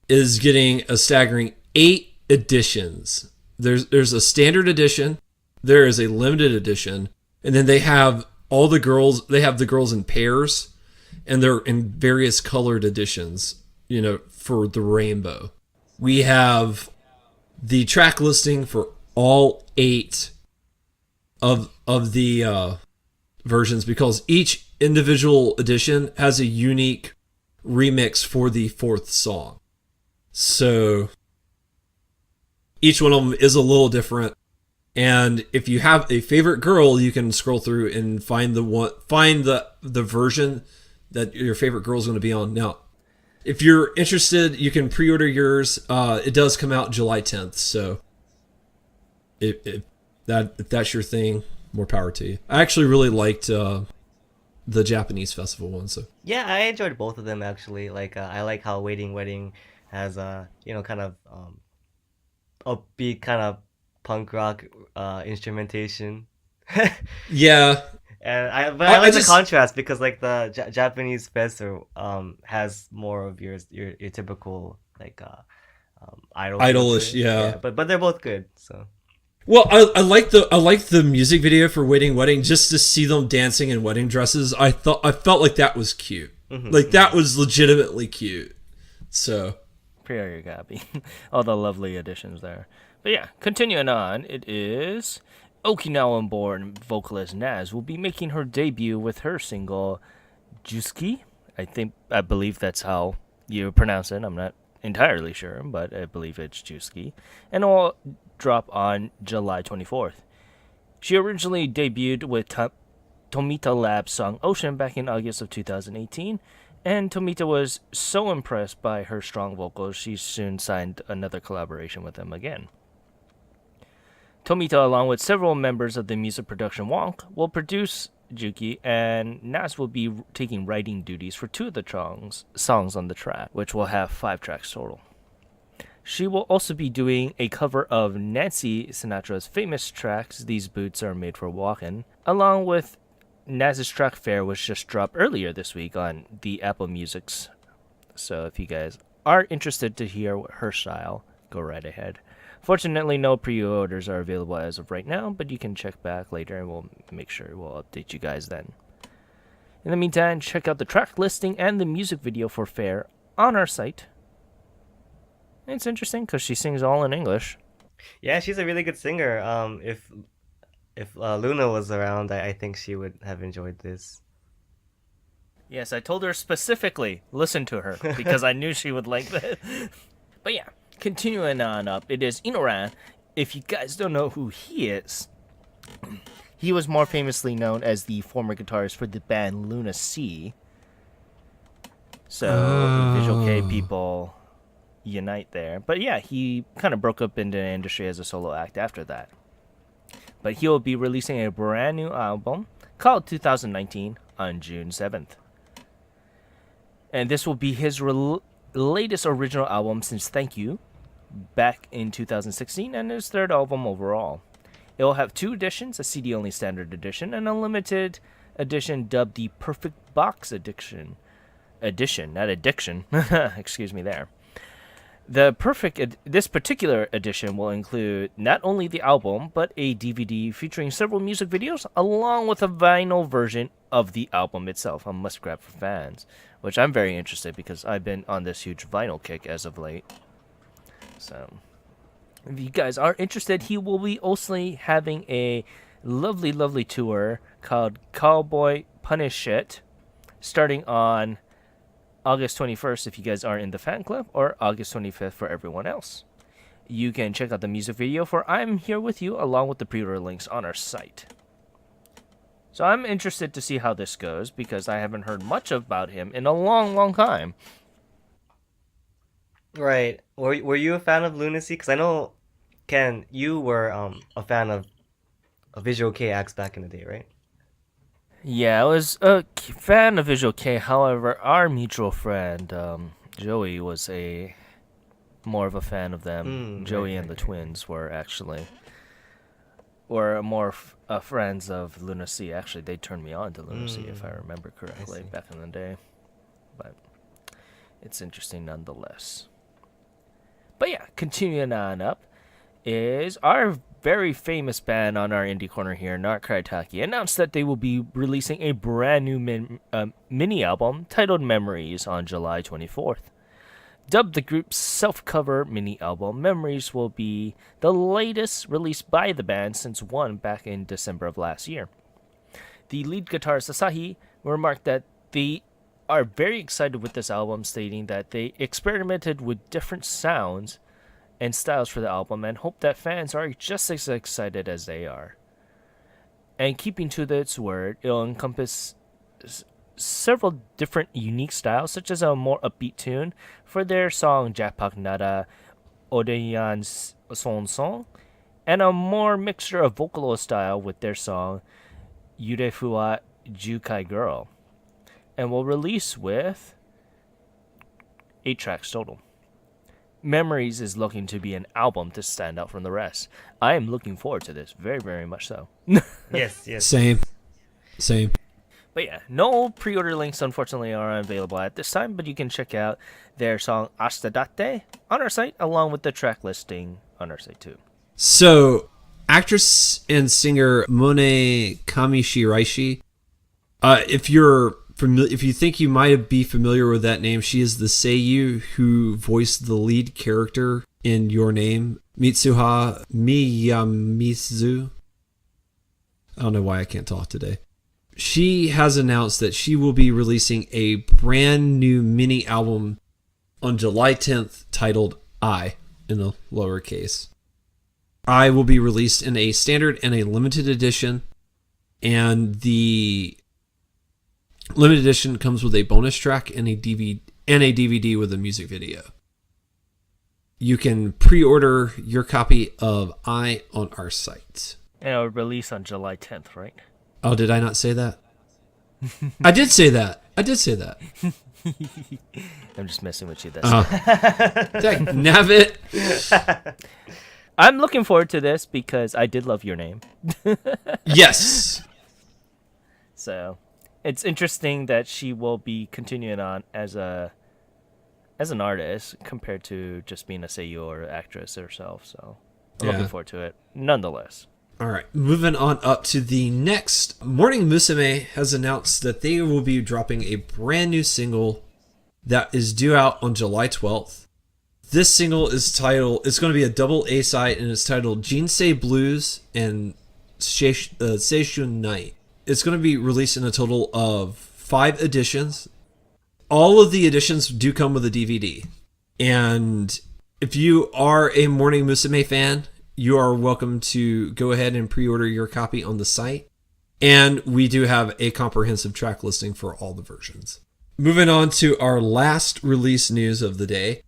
is getting a staggering 8 editions. There's a standard edition, there is a limited edition, and then they have all the girls. They have the girls in pairs, and they're in various colored editions, for the rainbow. We have the track listing for all 8 of the versions because each individual edition has a unique remix for the fourth song. So each one of them is a little different. And if you have a favorite girl, you can scroll through and find the version that your favorite girl is going to be on. Now, if you're interested, you can pre-order yours. It does come out July 10th. So if that's your thing, more power to you. I actually really liked the Japanese festival one. So Yeah, I enjoyed both of them actually. Like I like how Waiting Wedding has kind of upbeat kind of punk rock instrumentation. yeah, And I I like the just contrast because like the Japanese fest has more of your typical like idol feel to idolish. it. Yeah. Yeah, but they're both good. So Well, I like the music video for Waiting Wedding just to see them dancing in wedding dresses. I felt like that was cute. Like that was legitimately cute. So Priya Gabi. All the lovely additions there. But yeah, continuing on, it is Okinawan-born vocalist Naz will be making her debut with her single Juski. I believe that's how you pronounce it. I'm not entirely sure, but I believe it's Juski. And it will drop on July 24th. She originally debuted with Tomita Lab's song Ocean back in August of 2018, and Tomita was so impressed by her strong vocals, she soon signed another collaboration with them again. Tomita, along with several members of the music production Wonk, will produce Juki, and Nas will be taking writing duties for 2 of the songs on the track, which will have 5 tracks total. She will also be doing a cover of Nancy Sinatra's famous tracks, These Boots Are Made for Walkin', along with Naz's track Fair, which just dropped earlier this week on the Apple Music's. So if you guys are interested to hear her style, go right ahead. Fortunately, no pre-orders are available as of right now, but you can check back later and we'll make sure we'll update you guys then. In the meantime, check out the track listing and the music video for Fair on our site. It's interesting because she sings all in English. yeah, she's a really good singer. If Luna was around, I think she would have enjoyed this. Yes, I told her specifically, listen to her, because I knew she would like that. But yeah, continuing on up, it is Inoran. If you guys don't know who he is, he was more famously known as the former guitarist for the band Luna Sea. So, Visual K people unite there. But yeah, he kind of broke up into the industry as a solo act after that. But he'll be releasing a brand new album called 2019 on June 7th. And this will be his latest original album since Thank You back in 2016 and his 3rd album overall. It will have 2 editions, a CD-only standard edition and a limited edition dubbed the Perfect Box Edition. Not addiction. Excuse me there. This particular edition will include not only the album, but a DVD featuring several music videos, along with a vinyl version of the album itself, a must-grab for fans, which I'm very interested because I've been on this huge vinyl kick as of late. So, if you guys are interested, he will be also having a lovely, lovely tour called Cowboy Punish It, starting on August 21st if you guys are in the fan club, or August 25th for everyone else. You can check out the music video for I'm Here With You along with the pre-order links on our site. So I'm interested to see how this goes because I haven't heard much about him in a long, long time. Right. Were you a fan of Lunacy? Because I know, Ken, you were a fan of Visual K acts back in the day, right? Yeah, I was a fan of Visual K. However, our mutual friend Joey was more of a fan of them. Joey and the twins were more friends of Lunacy. Actually, they turned me on to Lunacy, if I remember correctly, back in the day. But it's interesting nonetheless. But yeah, continuing on up is our very famous band on our indie corner here, Not Kraitaki, announced that they will be releasing a brand new mini album titled Memories on July 24th. Dubbed the group's self-cover mini album, Memories will be the latest released by the band since one back in December of last year. The lead guitarist Asahi remarked that they are very excited with this album, stating that they experimented with different sounds and styles for the album and hope that fans are just as excited as they are. And keeping to its word, it'll encompass several different unique styles, such as a more upbeat tune for their song Japak Nada Odeyan Son Son, and a more mixture of vocalist style with their song Yurefua Jukai Girl. And will release with 8 tracks total. Memories is looking to be an album to stand out from the rest. I am looking forward to this, very, very much so. Yes. Same. But yeah, no pre-order links unfortunately are available at this time, but you can check out their song Astadate on our site, along with the track listing on our site too. So, actress and singer Mone Kamishiraishi, if you think you might be familiar with that name, she is the seiyuu who voiced the lead character in Your Name, Mitsuha Miyamizu. I don't know why I can't talk today. She has announced that she will be releasing a brand new mini album on July 10th titled I, in the lowercase. I will be released in a standard and a limited edition, and the limited edition comes with a bonus track and a DVD with a music video. You can pre-order your copy of I on our site. And it'll release on July 10th, right? Oh, did I not say that? I did say that. I'm just messing with you. Nabbit. I'm looking forward to this because I did love Your Name. Yes. So it's interesting that she will be continuing on as an artist compared to just being a seiyuu or actress herself. So I'm looking forward to it nonetheless. All right, moving on up to the next. Morning Musume has announced that they will be dropping a brand new single that is due out on July 12th. This single is titled, it's going to be a double A side, and it's titled Jinsei Blues and Seishun Night. It's going to be released in a total of 5 editions. All of the editions do come with a DVD. And if you are a Morning Musume fan, you are welcome to go ahead and pre-order your copy on the site. And we do have a comprehensive track listing for all the versions. Moving on to our last release news of the day.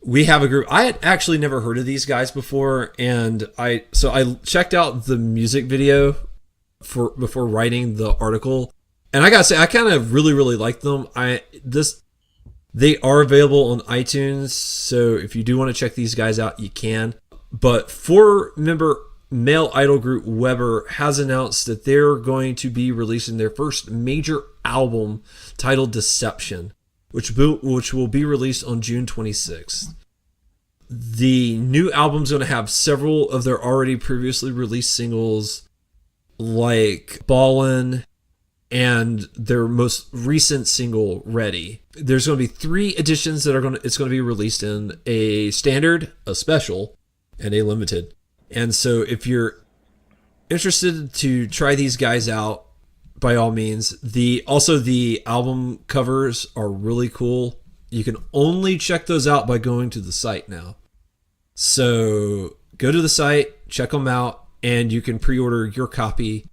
We have a group. I had actually never heard of these guys before, and I checked out the music video before writing the article. And I gotta say, I kind of really liked them. They are available on iTunes, so if you do want to check these guys out, you can. But 4-member male idol group Weber has announced that they're going to be releasing their first major album titled Deception, which will be released on June 26th. The new album's going to have several of their already previously released singles, like Ballin' and their most recent single, Ready. There's going to be 3 editions that it's going to be released in: a standard, a special, and a limited. And so if you're interested to try these guys out, by all means. The album covers are really cool. You can only check those out by going to the site now. So go to the site, check them out, and you can pre-order your copy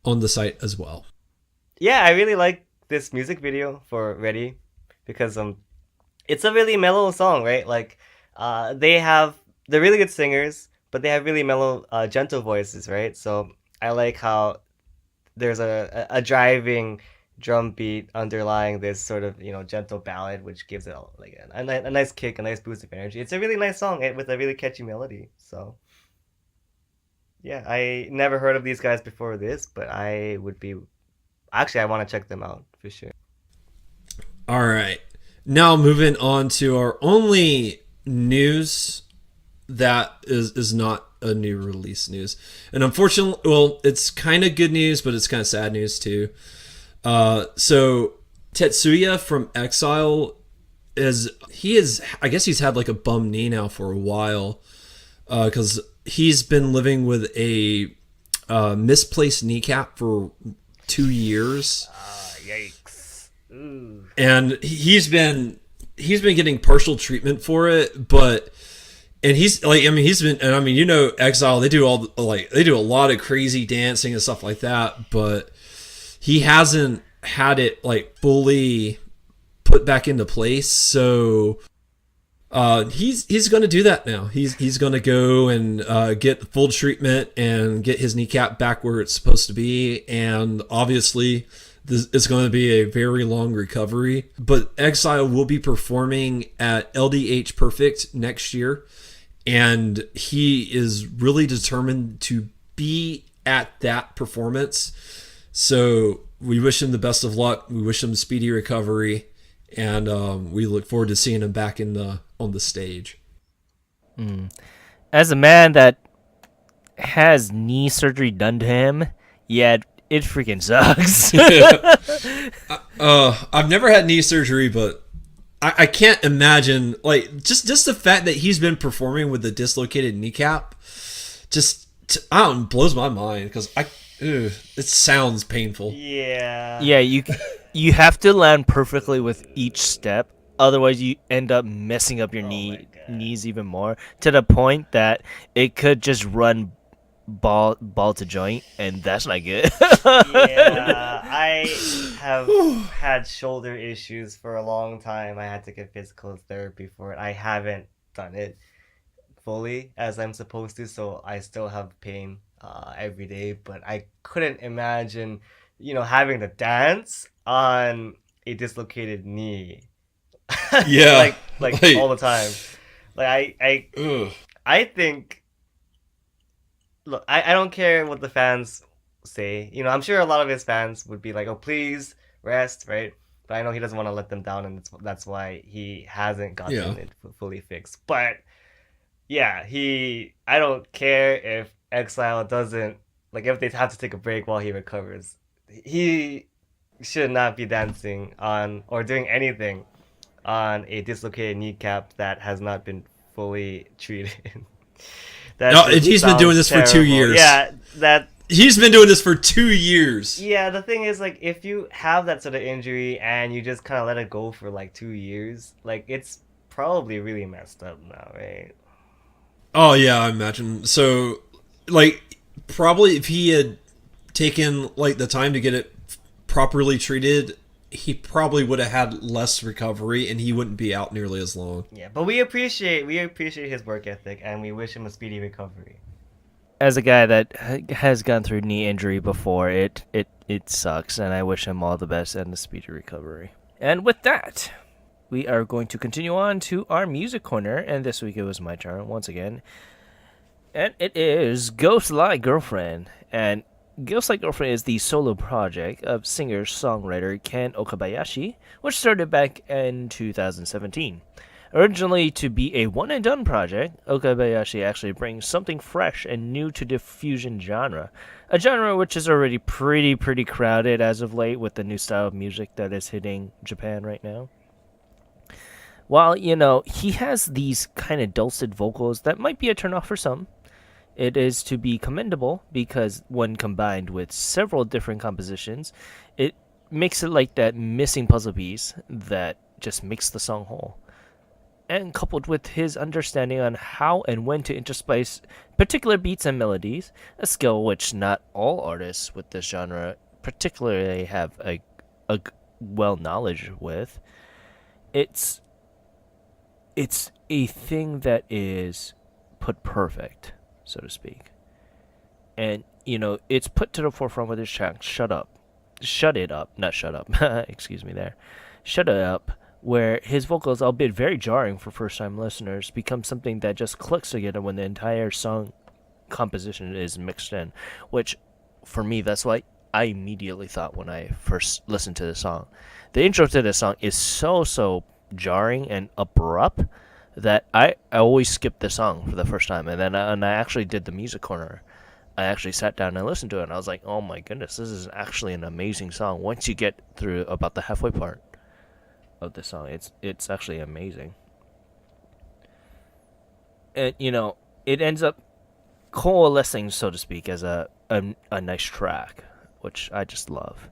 on the site as well. Yeah, I really like this music video for Ready because it's a really mellow song, right? Like they're really good singers, but they have really mellow, gentle voices, right? So I like how there's a driving drum beat underlying this sort of, gentle ballad, which gives it a nice kick, a nice boost of energy. It's a really nice song with a really catchy melody. So yeah, I never heard of these guys before this, but I want to check them out for sure. All right. Now moving on to our only news that is not a new release news. And unfortunately, well, it's kind of good news, but it's kind of sad news too. So Tetsuya from Exile I guess he's had like a bum knee now for a while, because he's been living with a misplaced kneecap for 2 years. Yikes. Ooh. And he's been getting partial treatment for it, but he's like, I mean, Exile, they do a lot of crazy dancing and stuff like that, but he hasn't had it like fully put back into place. So he's going to do that now. He's going to go and get full treatment and get his kneecap back where it's supposed to be. And obviously, it's going to be a very long recovery. But Exile will be performing at LDH Perfect next year, and he is really determined to be at that performance. So we wish him the best of luck. We wish him speedy recovery. And we look forward to seeing him back on the stage. As a man that has knee surgery done to him, yeah, it freaking sucks. I've never had knee surgery, but I can't imagine, like, just the fact that he's been performing with a dislocated kneecap, blows my mind, because it sounds painful. Yeah. Yeah, you have to land perfectly with each step, otherwise you end up messing up your knees even more, to the point that it could just run ball to joint, and that's not good. Yeah, I have had shoulder issues for a long time. I had to get physical therapy for it. I haven't done it fully as I'm supposed to, so I still have pain every day, but I couldn't imagine, having to dance on a dislocated knee. Yeah. like all the time. Like I think, look, I don't care what the fans say. I'm sure a lot of his fans would be like, "Oh, please rest," right? But I know he doesn't want to let them down, and that's why he hasn't gotten it fully fixed. But yeah, I don't care if Exile doesn't, like, if they have to take a break while he recovers. He should not be dancing on or doing anything on a dislocated kneecap that has not been fully treated. He's been doing this terrible. for 2 years. Yeah, he's been doing this for 2 years. Yeah, the thing is, like, if you have that sort of injury and you just kind of let it go for like 2 years, like, it's probably really messed up now, right? Oh yeah, I imagine. So, like, probably if he had taken like the time to get it properly treated, he probably would have had less recovery, and he wouldn't be out nearly as long. Yeah, but we appreciate his work ethic, and we wish him a speedy recovery. As a guy that has gone through knee injury before, it sucks, and I wish him all the best and a speedy recovery. And with that, we are going to continue on to our music corner, and this week it was my turn once again. And it is Ghost Like Girlfriend. And Ghost Like Girlfriend is the solo project of singer-songwriter Ken Okabayashi, which started back in 2017. Originally to be a one-and-done project, Okabayashi actually brings something fresh and new to the fusion genre, a genre which is already pretty crowded as of late with the new style of music that is hitting Japan right now. While, he has these kind of dulcet vocals that might be a turnoff for some, it is to be commendable because when combined with several different compositions, it makes it like that missing puzzle piece that just makes the song whole. And coupled with his understanding on how and when to intersplice particular beats and melodies, a skill which not all artists with this genre particularly have a well knowledge with, it's a thing that is put perfect, so to speak. And, it's put to the forefront with his track, Shut It Up, not Shut Up, excuse me there, Shut It Up, where his vocals, albeit very jarring for first-time listeners, become something that just clicks together when the entire song composition is mixed in, which, for me, that's what I immediately thought when I first listened to the song. The intro to the song is so jarring and abrupt that I always skipped the song for the first time, and then I actually did the music corner. I actually sat down and listened to it, and I was like, oh my goodness, this is actually an amazing song. Once you get through about the halfway part of the song, it's actually amazing. And, it ends up coalescing, so to speak, as a nice track. which I just love.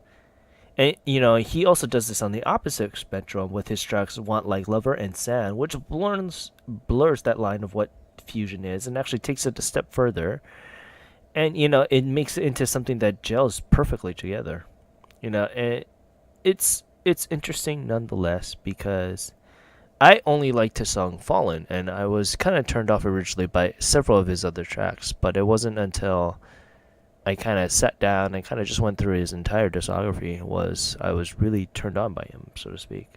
And he also does this on the opposite spectrum with his tracks "Want Like Lover" and "Sand," which blurs that line of what fusion is and actually takes it a step further. And it makes it into something that gels perfectly together. And it's interesting nonetheless because I only liked his song "Fallen," and I was kind of turned off originally by several of his other tracks, but it wasn't until I kind of sat down and kind of just went through his entire discography I was really turned on by him, so to speak.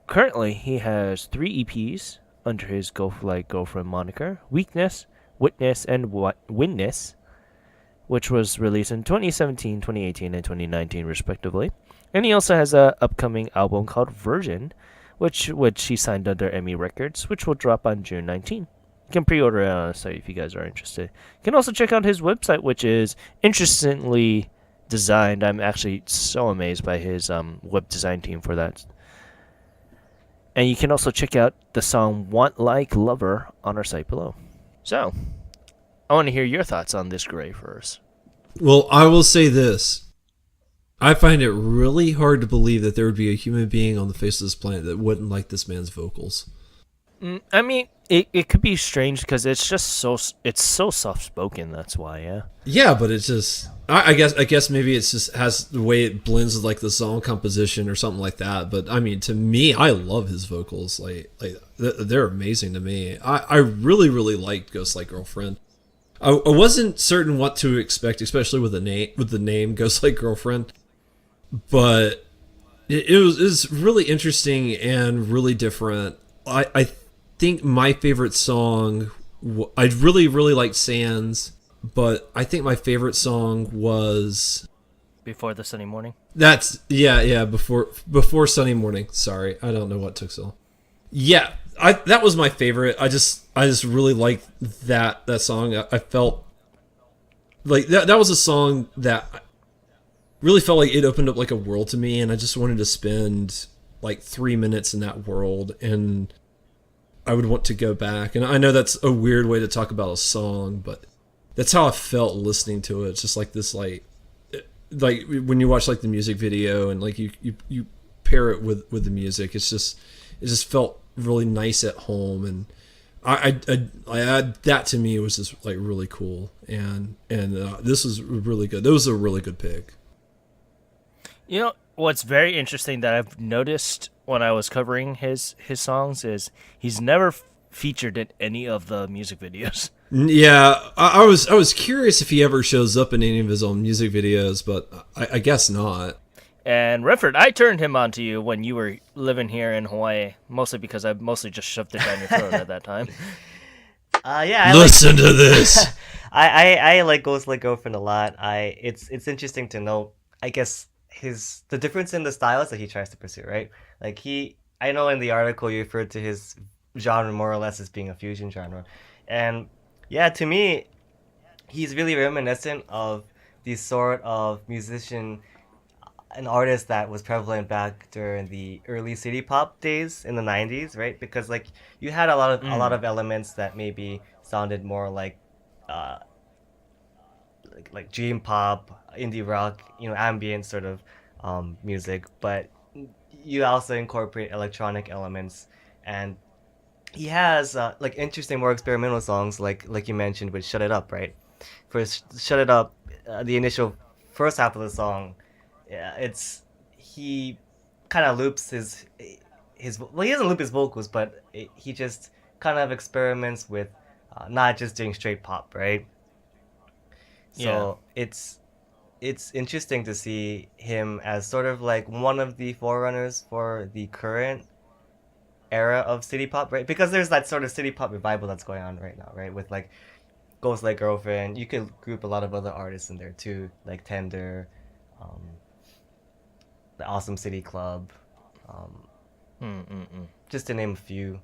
Currently he has 3 EPs under his Go For Like Girlfriend moniker: Weakness, Witness, and Witness, which was released in 2017, 2018, and 2019 respectively. And he also has a upcoming album called Virgin, which he signed under EMI Records, which will drop on June 19th. You can pre-order it on the site if you guys are interested. You can also check out his website, which is interestingly designed. I'm actually so amazed by his web design team for that. And you can also check out the song "Want Like Lover" on our site below. So, I want to hear your thoughts on this Gray first. Well, I will say this. I find it really hard to believe that there would be a human being on the face of this planet that wouldn't like this man's vocals. I mean, it could be strange because it's so soft spoken. That's why, yeah. Yeah, but it's just I guess maybe it's just has the way it blends with like the song composition or something like that. But I mean, to me, I love his vocals. Like they're amazing to me. I really liked Ghost Like Girlfriend. I wasn't certain what to expect, especially with the name Ghost Like Girlfriend, but it was really interesting and really different. I think my favorite song, I really liked Sands, but I think my favorite song was Before the Sunny Morning. That's before Sunny Morning. Sorry, I don't know what took so long. Yeah, that was my favorite. I just really liked that song. I felt like that was a song that really felt like it opened up like a world to me, and I just wanted to spend like 3 minutes in that world, and I would want to go back. And I know that's a weird way to talk about a song, but that's how I felt listening to it. It's just like this, like when you watch like the music video and like you pair it with the music, it just felt really nice at home. And I that to me was just like really cool. And this was really good. That was a really good pick. What's very interesting that I've noticed when I was covering his songs is he's never featured in any of the music videos. Yeah, I was curious if he ever shows up in any of his own music videos, but I guess not. And Rentford, I turned him on to you when you were living here in Hawaii, mostly because I mostly just shoved it down your throat at that time. Yeah. Listen to this. I like Ghost Like Girlfriend a lot. It's interesting to know, I guess, the difference in the styles that he tries to pursue, right? Like I know in the article you referred to his genre more or less as being a fusion genre, and yeah, to me, he's really reminiscent of the sort of musician, an artist that was prevalent back during the early city pop days in the 90s, right? Because like you had a lot of elements that maybe sounded more like like dream pop, indie rock, ambient sort of music, but you also incorporate electronic elements, and he has like interesting, more experimental songs, like you mentioned with "Shut It Up," right? For "Shut It Up," the initial first half of the song, yeah, he kind of loops his well, he doesn't loop his vocals, but he just kind of experiments with not just doing straight pop, right? So yeah. It's interesting to see him as sort of like one of the forerunners for the current era of city pop, right? Because there's that sort of city pop revival that's going on right now, right? With like Ghost Like Girlfriend. You could group a lot of other artists in there too, like Tender, the Awesome City Club, just to name a few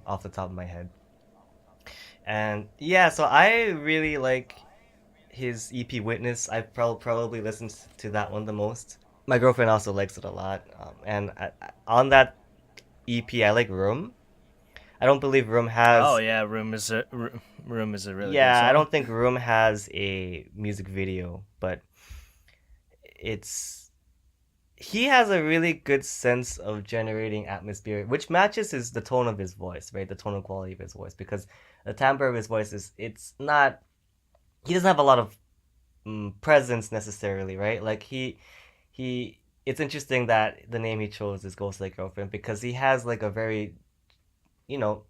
off the top of my head. And yeah, so I really like his EP Witness. I've probably listened to that one the most. My girlfriend also likes it a lot. And on that EP, I like Room. I don't believe Room has. Oh yeah, Room is a really good Yeah, I song. don't think Room has a music video, but it's he has a really good sense of generating atmosphere, which matches the tone of his voice, right? The tonal quality of his voice, because the timbre of his voice is it's not. He doesn't have a lot of presence necessarily, right? Like he. It's interesting that the name he chose is Ghost Like Girlfriend because he has like a very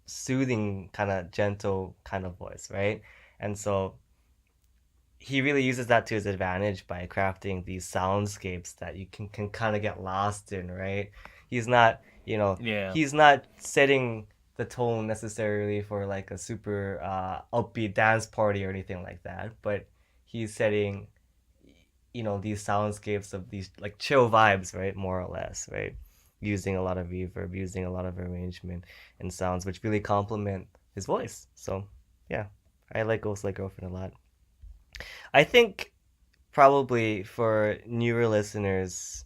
soothing kind of gentle kind of voice, right? And so he really uses that to his advantage by crafting these soundscapes that you can kind of get lost in, right? He's not, Yeah. he's not setting the tone necessarily for like a super upbeat dance party or anything like that, but he's setting, these soundscapes of these like chill vibes, right? More or less, right? Using a lot of reverb, using a lot of arrangement and sounds, which really complement his voice. So, yeah, I like Ghost Like Girlfriend a lot. I think probably for newer listeners,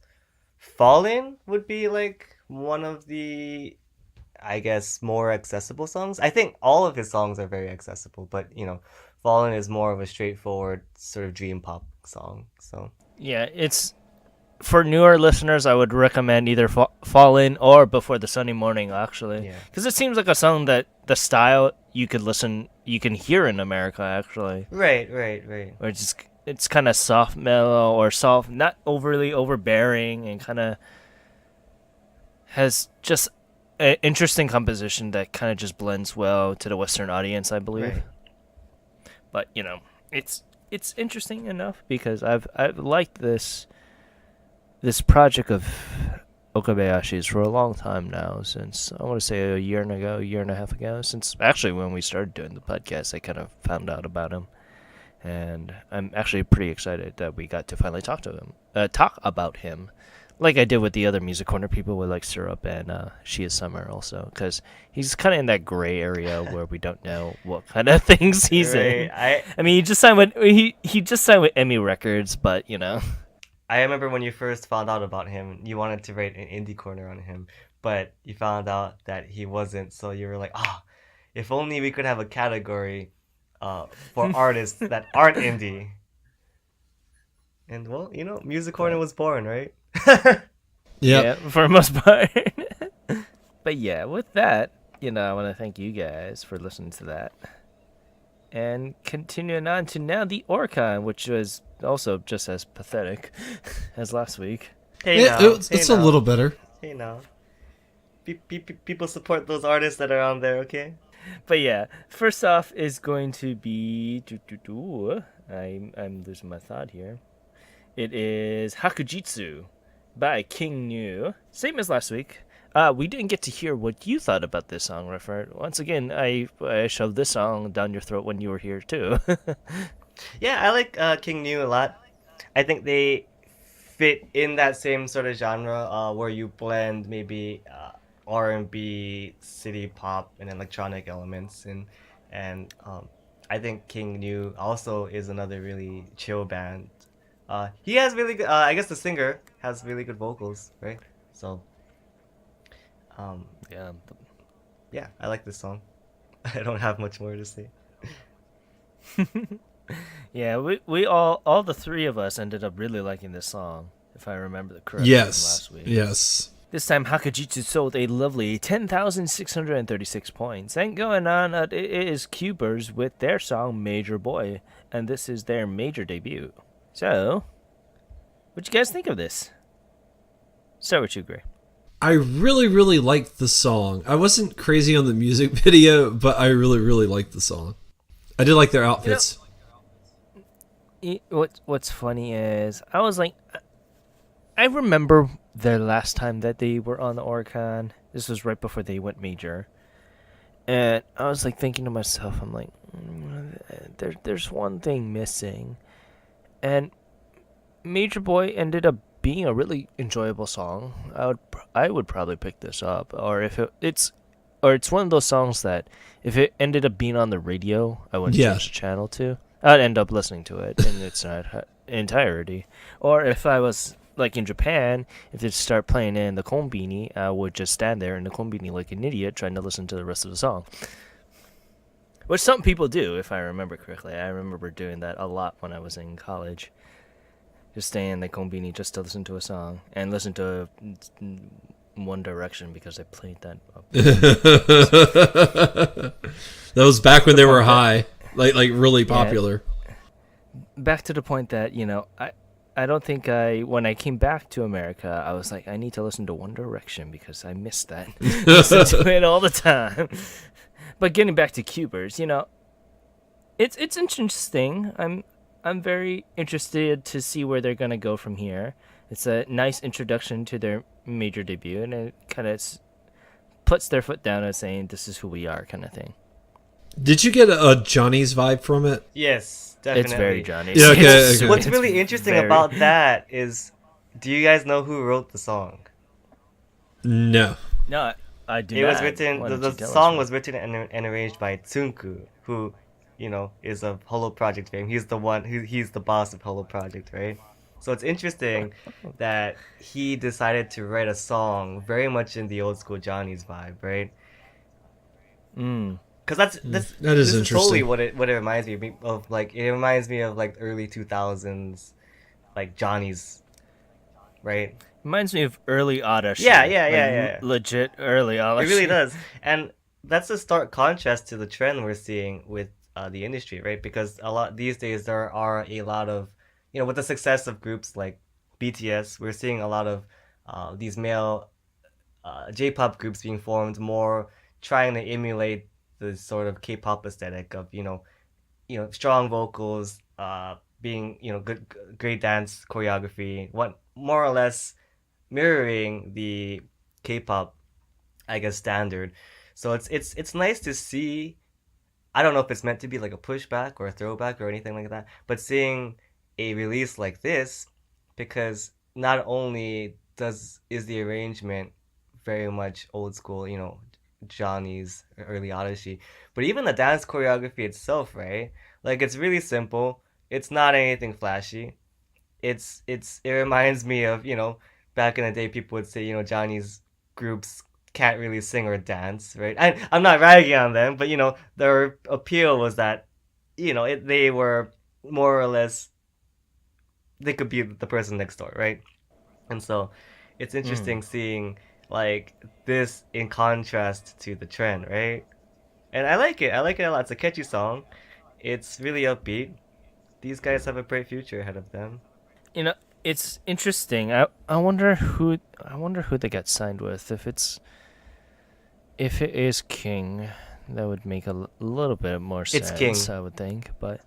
Fallen would be like one of the, I guess, more accessible songs. I think all of his songs are very accessible, but Fallen is more of a straightforward sort of dream pop song. So, Yeah, it's for newer listeners. I would recommend either Fall In or Before the Sunny Morning, actually, yeah. because it seems like a song that the style you can hear in America, actually, Right, right, right. where it's kind of soft, mellow, or soft, not overly overbearing, and kind of has just an interesting composition that kind of just blends well to the Western audience, I believe. Right. But it's interesting enough because I've liked this project of Okabayashi's for a long time now, since I want to say a year and a half ago, since actually when we started doing the podcast, I kind of found out about him, and I'm actually pretty excited that we got to finally talk about him, like I did with the other music corner people with like Syrup and She Is Summer also, because he's kind of in that gray area where we don't know what kind of things he's Right. in. I mean, he just signed with Emmy Records, but I remember when you first found out about him, you wanted to write an indie corner on him, but you found out that he wasn't, so you were like, if only we could have a category for artists that aren't indie. And well, Music Corner was born, right? Yep. yeah, for the most part. But yeah, with that, I want to thank you guys for listening to that. And continuing on to now the Orcon, which was also just as pathetic as last week. Hey now, hey It's a now, little better. hey now. People support those artists that are on there, okay? But yeah, first off is going to be I'm losing my thought here. It is Hakujitsu by King New. Same as last week. We didn't get to hear what you thought about this song, Rentford. Once again, I shoved this song down your throat when you were here too. Yeah, I like King New a lot. I think they fit in that same sort of genre where you blend maybe R&B, city pop, and electronic elements, and I think King New also is another really chill band. He has really good. I guess the singer has really good vocals, right? So, um, yeah. yeah, I like this song. I don't have much more to say. Yeah, we all the three of us ended up really liking this song, if I remember correctly from Yes. last week. Yes. This time, Hakujitsu sold a lovely 10,636 points. And going on, it is Cubers with their song Major Boy, and this is their major debut. So, what'd you guys think of this? Start with you, Gray. I really, really liked the song. I wasn't crazy on the music video, but I really, really liked the song. I did like their outfits. What's funny is I was like, I remember their last time that they were on the Oricon. This was right before they went major, and I was like thinking to myself, I'm like, there's one thing missing, and Major Boy ended up being a really enjoyable song. I would probably pick this up, or if it's one of those songs that if it ended up being on the radio, I wouldn't change the channel to. I'd end up listening to it in its entirety. Or if I was like in Japan, if they start playing in the konbini, I would just stand there in the konbini like an idiot trying to listen to the rest of the song. Which some people do, if I remember correctly. I remember doing that a lot when I was in college. Just stay in the konbini just to listen to a song and listen to One Direction because I played that. That was back when they were high, like really popular. Back to the point that I don't think when I came back to America, I was like, I need to listen to One Direction because I missed that. Listen to it all the time. But getting back to Cubers, it's interesting. I'm very interested to see where they're gonna go from here. It's a nice introduction to their major debut, and it kind of puts their foot down as saying, "This is who we are," kind of thing. Did you get a Johnny's vibe from it? Yes, definitely. It's very Johnny. Yeah, okay. What's really interesting about that is, do you guys know who wrote the song? No. No, I do. It was written. The song was written and arranged by Tsunku, who, is of Holo Project fame. He's the one. He's the boss of Holo Project, right? So it's interesting that he decided to write a song very much in the old school Johnny's vibe, right? Because that is interesting. Totally what it reminds me of. Like, it reminds me of like early 2000s, like Johnny's, right? Reminds me of early Odyssey. Yeah. Legit early Odyssey. It really does, and that's a stark contrast to the trend we're seeing with the industry, right? Because a lot these days there are a lot of, with the success of groups like BTS, we're seeing a lot of these male J-pop groups being formed, more trying to emulate the sort of K-pop aesthetic of strong vocals, being great dance choreography, what more or less mirroring the K-pop, I guess, standard. So it's nice to see. I don't know if it's meant to be like a pushback or a throwback or anything like that, but seeing a release like this, because not only is the arrangement very much old school, Johnny's early Odyssey, but even the dance choreography itself, right? Like, it's really simple. It's not anything flashy. It reminds me of, back in the day, people would say, Johnny's groups can't really sing or dance, right? I'm not ragging on them, but their appeal was that, they were more or less, they could be the person next door, right? And so it's interesting seeing like this in contrast to the trend, right? And I like it. I like it a lot. It's a catchy song. It's really upbeat. These guys have a bright future ahead of them. It's interesting. I wonder who they get signed with. If it is King, that would make a little bit more sense. It's King, I would think, but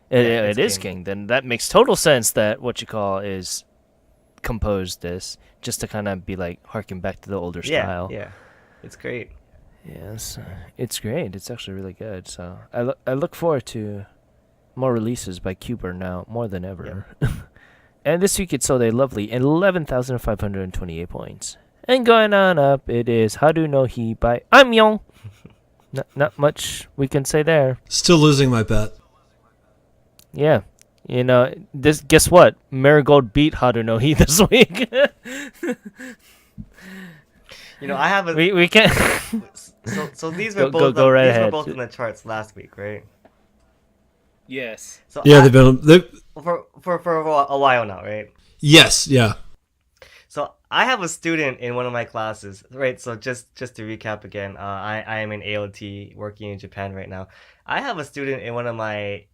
it is King. Then that makes total sense. That what you call is composed this just to kind of be like harking back to the older style. Yeah, it's great. Yes, it's great. It's actually really good. So I look forward to more releases by Cuber now more than ever. Yeah. And this week it sold a lovely 11,528 points. And going on up, it is Haru no Hi by Aimyon. Not much we can say there. Still losing my bet. Yeah. Guess what? Marigold beat Haru no Hi this week. I have a... We can't... So these were both in the charts last week, right? Yes. So yeah, they've been for a while now, right? Yes, yeah. So I have a student in one of my classes, right? So just to recap again, I am in AOT working in Japan right now. I have a student in one of my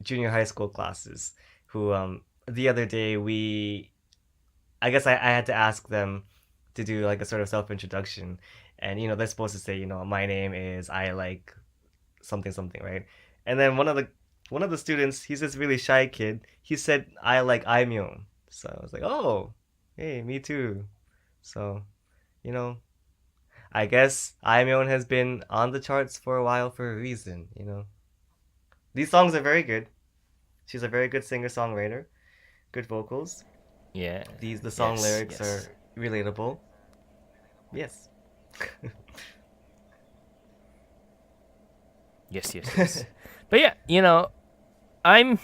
junior high school classes who the other day I guess I had to ask them to do like a sort of self-introduction, and they're supposed to say, my name is, I like something something, right? And then one of the students, he's this really shy kid, he said, I like Aimyon. So I was like, oh, hey, me too. So, I guess Aimyon has been on the charts for a while for a reason, These songs are very good. She's a very good singer-songwriter. Good vocals. Yeah. The song lyrics are relatable. Yes. Yes. But yeah, I'm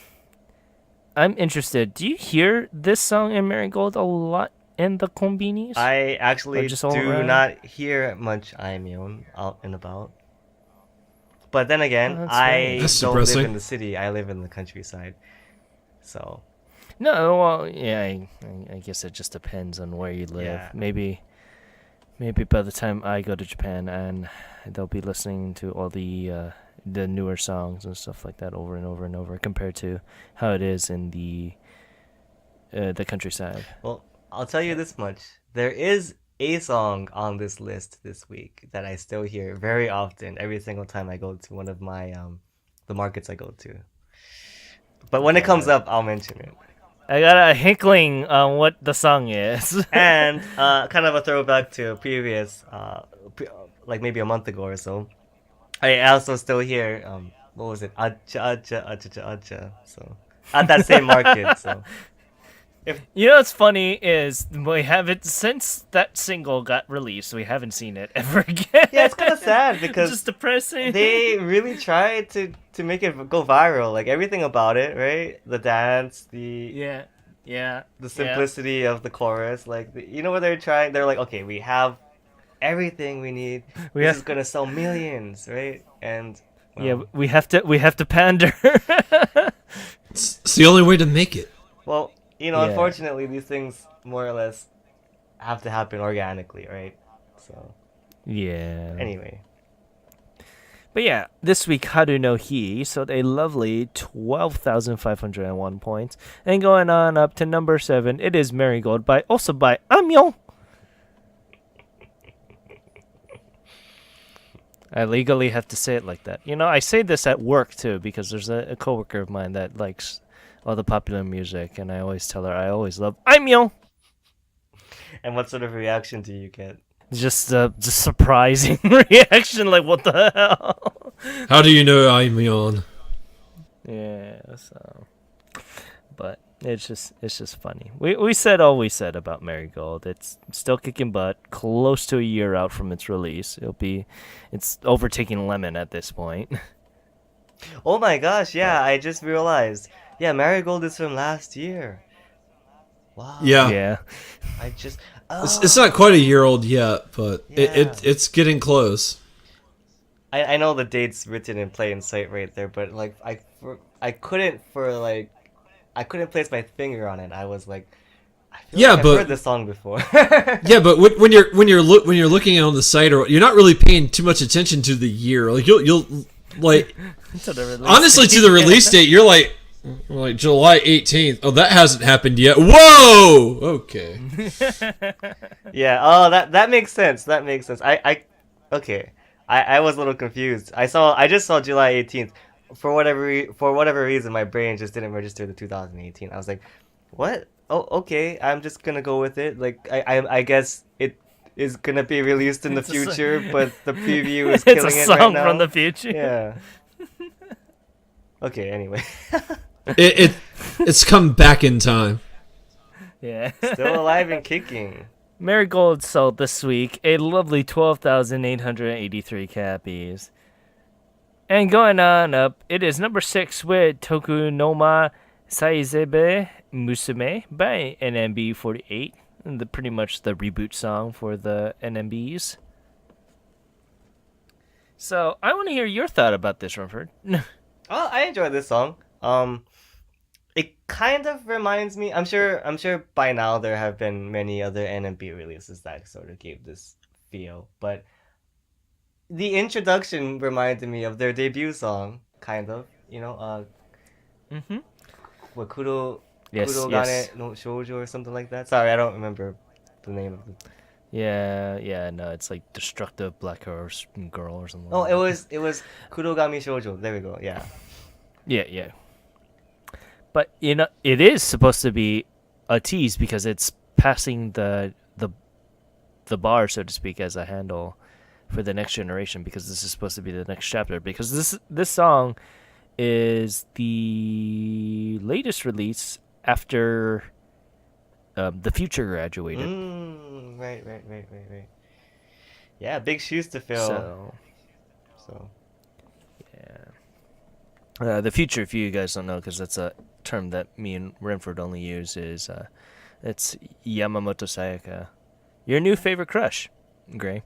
I'm interested. Do you hear this song in Marigold a lot in the konbinis? I Or actually just all do around? not hear much Aimyon out and about. But then Oh, again, that's I That's don't live depressing. in the city. I live in the countryside. So, No, well, yeah, I guess it just depends on where you live. yeah. Maybe by the time I go to Japan, and they'll be listening to all the newer songs and stuff like that over and over and over, compared to how it is in the countryside. Well, I'll tell you this much. There is a song on this list this week that I still hear very often every single time I go to one of my the markets I go to. But when it comes up, I'll mention it. I got a hinkling on what the song is. And kind of a throwback to a previous, like maybe a month ago or so. I also still hear what was it? Acha acha acha acha. So at that same market. So if You know what's funny is we haven't since that single got released. We haven't seen it ever again. yeah, it's kind of sad It's because just depressing. they really tried to make it go viral. Like everything about it, right? The dance, yeah, the simplicity of the chorus. Like you know what they're trying? They're like, okay, we have everything we need. We This have- is gonna sell millions, right? And well, Yeah, we have to pander. It's the only way to make it. well, Yeah. unfortunately, these things more or less have to happen organically, right? So Yeah. anyway, But yeah, this week Haru no Hi sold a lovely 12,501 points. And going on up to number 7, it is Marigold also by Amyo. I legally have to say it like that. You know, I say this at work too because there's a coworker of mine that likes all the popular music, and I always tell her I always love Amyo. and what sort of reaction do you get? Just surprising reaction, like what the hell? How do you know I'm on? Yeah, so, but it's just funny. We said all we said about Marigold. It's still kicking butt. Close to a year out from its release. It's overtaking Lemon at this point. Oh my gosh, yeah, I just realized. Yeah, Marigold is from last year. Wow. Yeah. Yeah, I just. It's not quite a year old yet, but Yeah. it's getting close. I know the date's written in plain sight right there, but like I couldn't place my finger on it. I was like, I feel Yeah, like I've but- heard this song before. Yeah, but when you're looking on the site, or you're not really paying too much attention to the year. Like you'll like to the release honestly to date. the release date, you're like July 18th. Oh, that hasn't happened yet. Whoa. Okay. Yeah. Oh, that makes sense. That makes sense. Okay. I was a little confused. I just saw July 18th. For whatever reason, my brain just didn't register the 2018. I was like, what? Oh, okay. I'm just gonna go with it. Like I guess it is gonna be released in the It's a song. future, but the preview is It's killing a it song right now. from the future. Yeah. Okay. Anyway, It's come back in time. Yeah. still alive and kicking. Marigold sold this week a lovely 12,883 copies. And going on up, it is number 6 with Toku no Ma Saizebe Musume by NMB48. And pretty much the reboot song for the NMBs. So, I want to hear your thought about this, Rentford. Oh, I enjoy this song. It kind of reminds me. I'm sure by now there have been many other NMB releases that sort of gave this feel, but the introduction reminded me of their debut song, kind of. Mm-hmm. What Yes, Kurogane yes. no Shoujo or something like that. Sorry, I don't remember the name of it. Yeah, no, it's like Destructive Black Horse Girl or something. Oh, like it was Kurogami Shoujo. There we go. Yeah. Yeah. But it is supposed to be a tease because it's passing the bar, so to speak, as a handle for the next generation, because this is supposed to be the next chapter, because this song is the latest release after the Future graduated. Right. Yeah, big shoes to fill. So So yeah. The Future, if you guys don't know, because that's a term that me and Rentford only use is it's Yamamoto Sayaka. Your new favorite crush, Gray.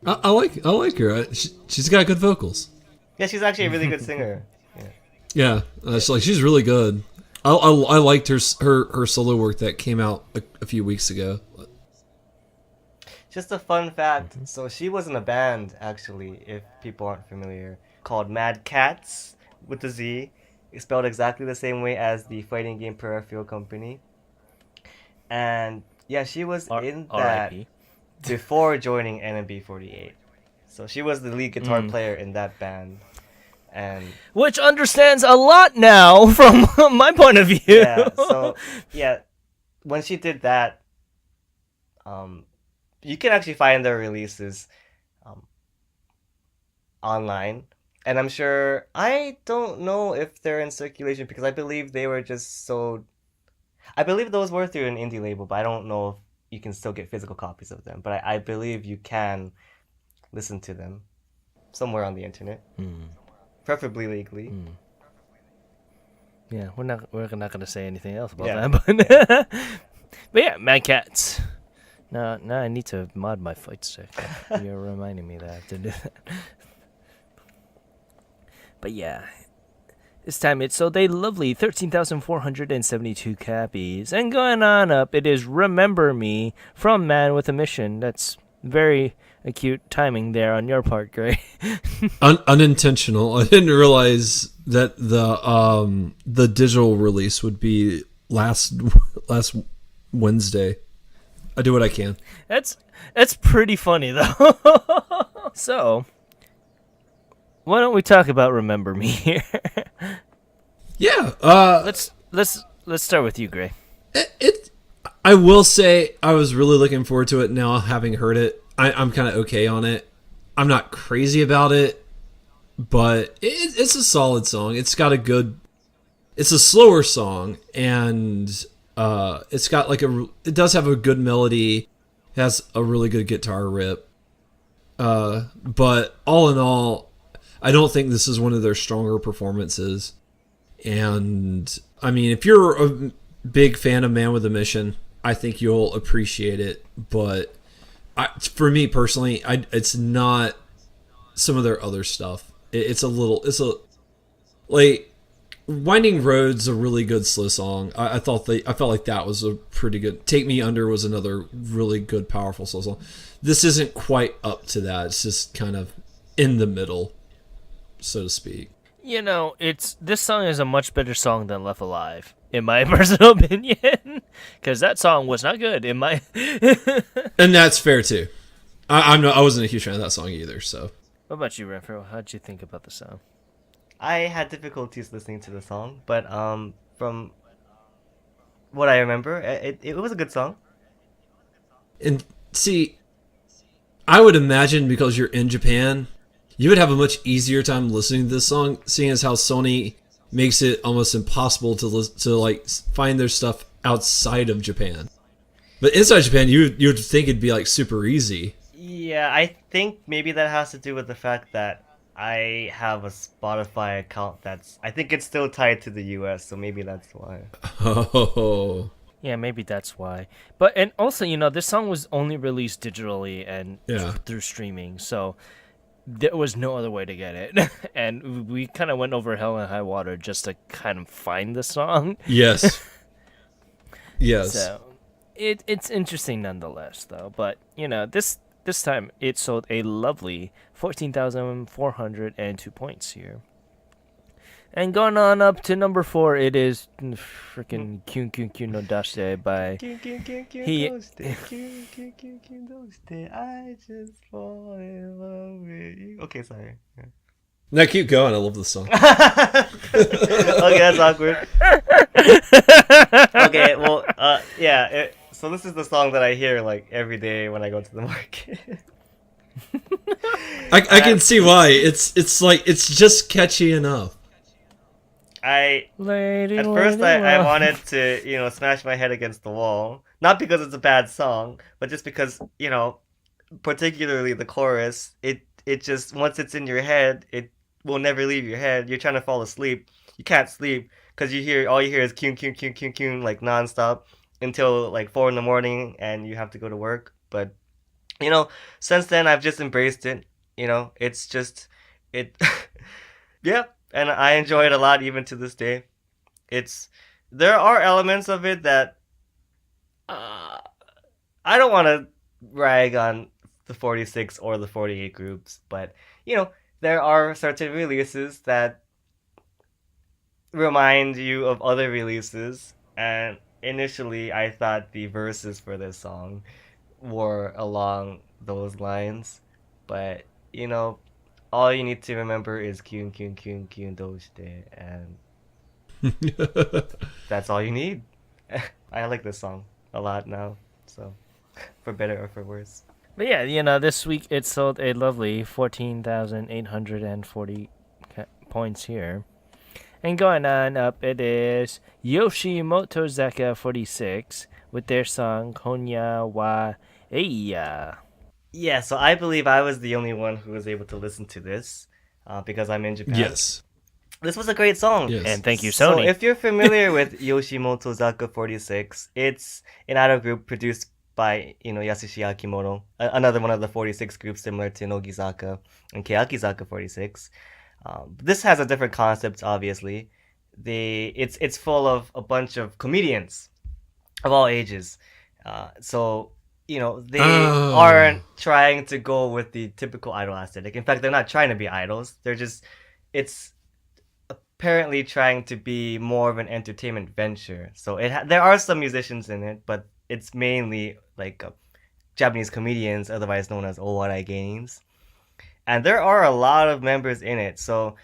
I like her. She's got good vocals. Yeah, she's actually a really good singer. Yeah. Yeah, she's really good. I liked her solo work that came out a few weeks ago. Just a fun fact. So she was in a band, actually, if people aren't familiar, called Mad Cats with a Z. It's spelled exactly the same way as the fighting game Peripheral Company. And yeah, she was in that R.I.P. before joining NMB48. So she was the lead guitar player in that band. And Which understands a lot now from my point of view. yeah, so yeah, when she did that, you can actually find their releases online, and I'm sure, I don't know if they're in circulation because I believe they were just sold. I believe those were through an indie label, but I don't know if you can still get physical copies of them. But I believe you can listen to them somewhere on the internet, preferably legally. Yeah, we're not gonna say anything else about Yeah. that, but yeah, Mad Cats. Now I need to mod my fight stick. You're reminding me that I have to do that. But yeah, this time it's so they lovely 13,472 cappies, and going on up, it is "Remember Me" from Man with a Mission. That's very acute timing there on your part, Gray. Unintentional. I didn't realize that the digital release would be last Wednesday. I do what I can. That's pretty funny though. So, why don't we talk about "Remember Me" here? Yeah. Let's start with you, Gray. I will say I was really looking forward to it. Now having heard it, I'm kind of okay on it. I'm not crazy about it, but it's a solid song. It's got a good. It's a slower song, and it's got it does have a good melody. It has a really good guitar rip. But all in all, I don't think this is one of their stronger performances. And I mean, if you're a big fan of Man with a Mission, I think you'll appreciate it. But for me personally, it's not some of their other stuff. It's like Winding Road's a really good slow song. I felt like that was a pretty good. Take Me Under was another really good, powerful slow song. This isn't quite up to that. It's just kind of in the middle, so to speak. You know, this song is a much better song than "Left Alive," in my personal opinion, because that song was not good in my. And that's fair too. I wasn't a huge fan of that song either. So. What about you, Renfro? How'd you think about the song? I had difficulties listening to the song, but from what I remember, it was a good song. And see, I would imagine because you're in Japan, you would have a much easier time listening to this song, seeing as how Sony makes it almost impossible to find their stuff outside of Japan. But inside Japan, you would think it'd be like super easy. Yeah, I think maybe that has to do with the fact that I have a Spotify account I think it's still tied to the US, so maybe that's why. Oh. Yeah, maybe that's why. And also, this song was only released digitally and through streaming, so there was no other way to get it. And we kind of went over hell and high water just to kind of find the song. Yes. Yes. So it's interesting nonetheless, though. But, this time it sold a lovely 14,402 points here. And going on up to number 4, it is freaking Kyun Kyun Kyun no Dashite by I just fall in love with you. Okay, sorry. Yeah. Now keep going. I love this song. Okay, that's awkward. Okay, well, yeah. So this is the song that I hear like every day when I go to the market. I can see why. It's just catchy enough. At first I wanted to, smash my head against the wall. Not because it's a bad song, but just because, particularly the chorus, it just, once it's in your head, it will never leave your head. You're trying to fall asleep. You can't sleep because all you hear is kyun kyun kyun kyun kyun like nonstop until like 4 in the morning, and you have to go to work. But since then I've just embraced it. It's just it. Yeah, and I enjoy it a lot even to this day. There are elements of it that I don't want to rag on the 46 or the 48 groups, but there are certain releases that remind you of other releases, and initially I thought the verses for this song were along those lines, but all you need to remember is kyun kyun kyun kyun doshite, and that's all you need. I like this song a lot now, so for better or for worse. But yeah, this week it sold a lovely 14,840 points here. And going on up, it is Yoshimoto Zaka 46 with their song Konya wa Eiya. Yeah, so I believe I was the only one who was able to listen to this because I'm in Japan. Yes. This was a great song. Yes. And thank you, So Sony. if you're familiar with Yoshimoto Zaka 46, it's an idol group produced by Yasushi Akimoto, another one of the 46 groups similar to Nogizaka and Keakizaka 46. This has a different concept, obviously. It's full of a bunch of comedians of all ages. So they aren't trying to go with the typical idol aesthetic. In fact, they're not trying to be idols. It's apparently trying to be more of an entertainment venture. So there are some musicians in it, but it's mainly like Japanese comedians, otherwise known as owarai geinins. And there are a lot of members in it. So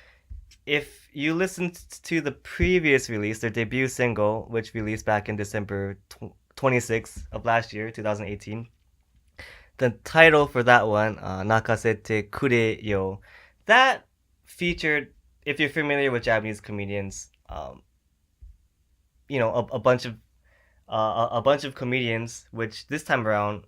if you listened to the previous release, their debut single, which released back in December 26th of last year, 2018, the title for that one, Nakasete Kure Yo, that featured, if you're familiar with Japanese comedians, a bunch of comedians, which this time around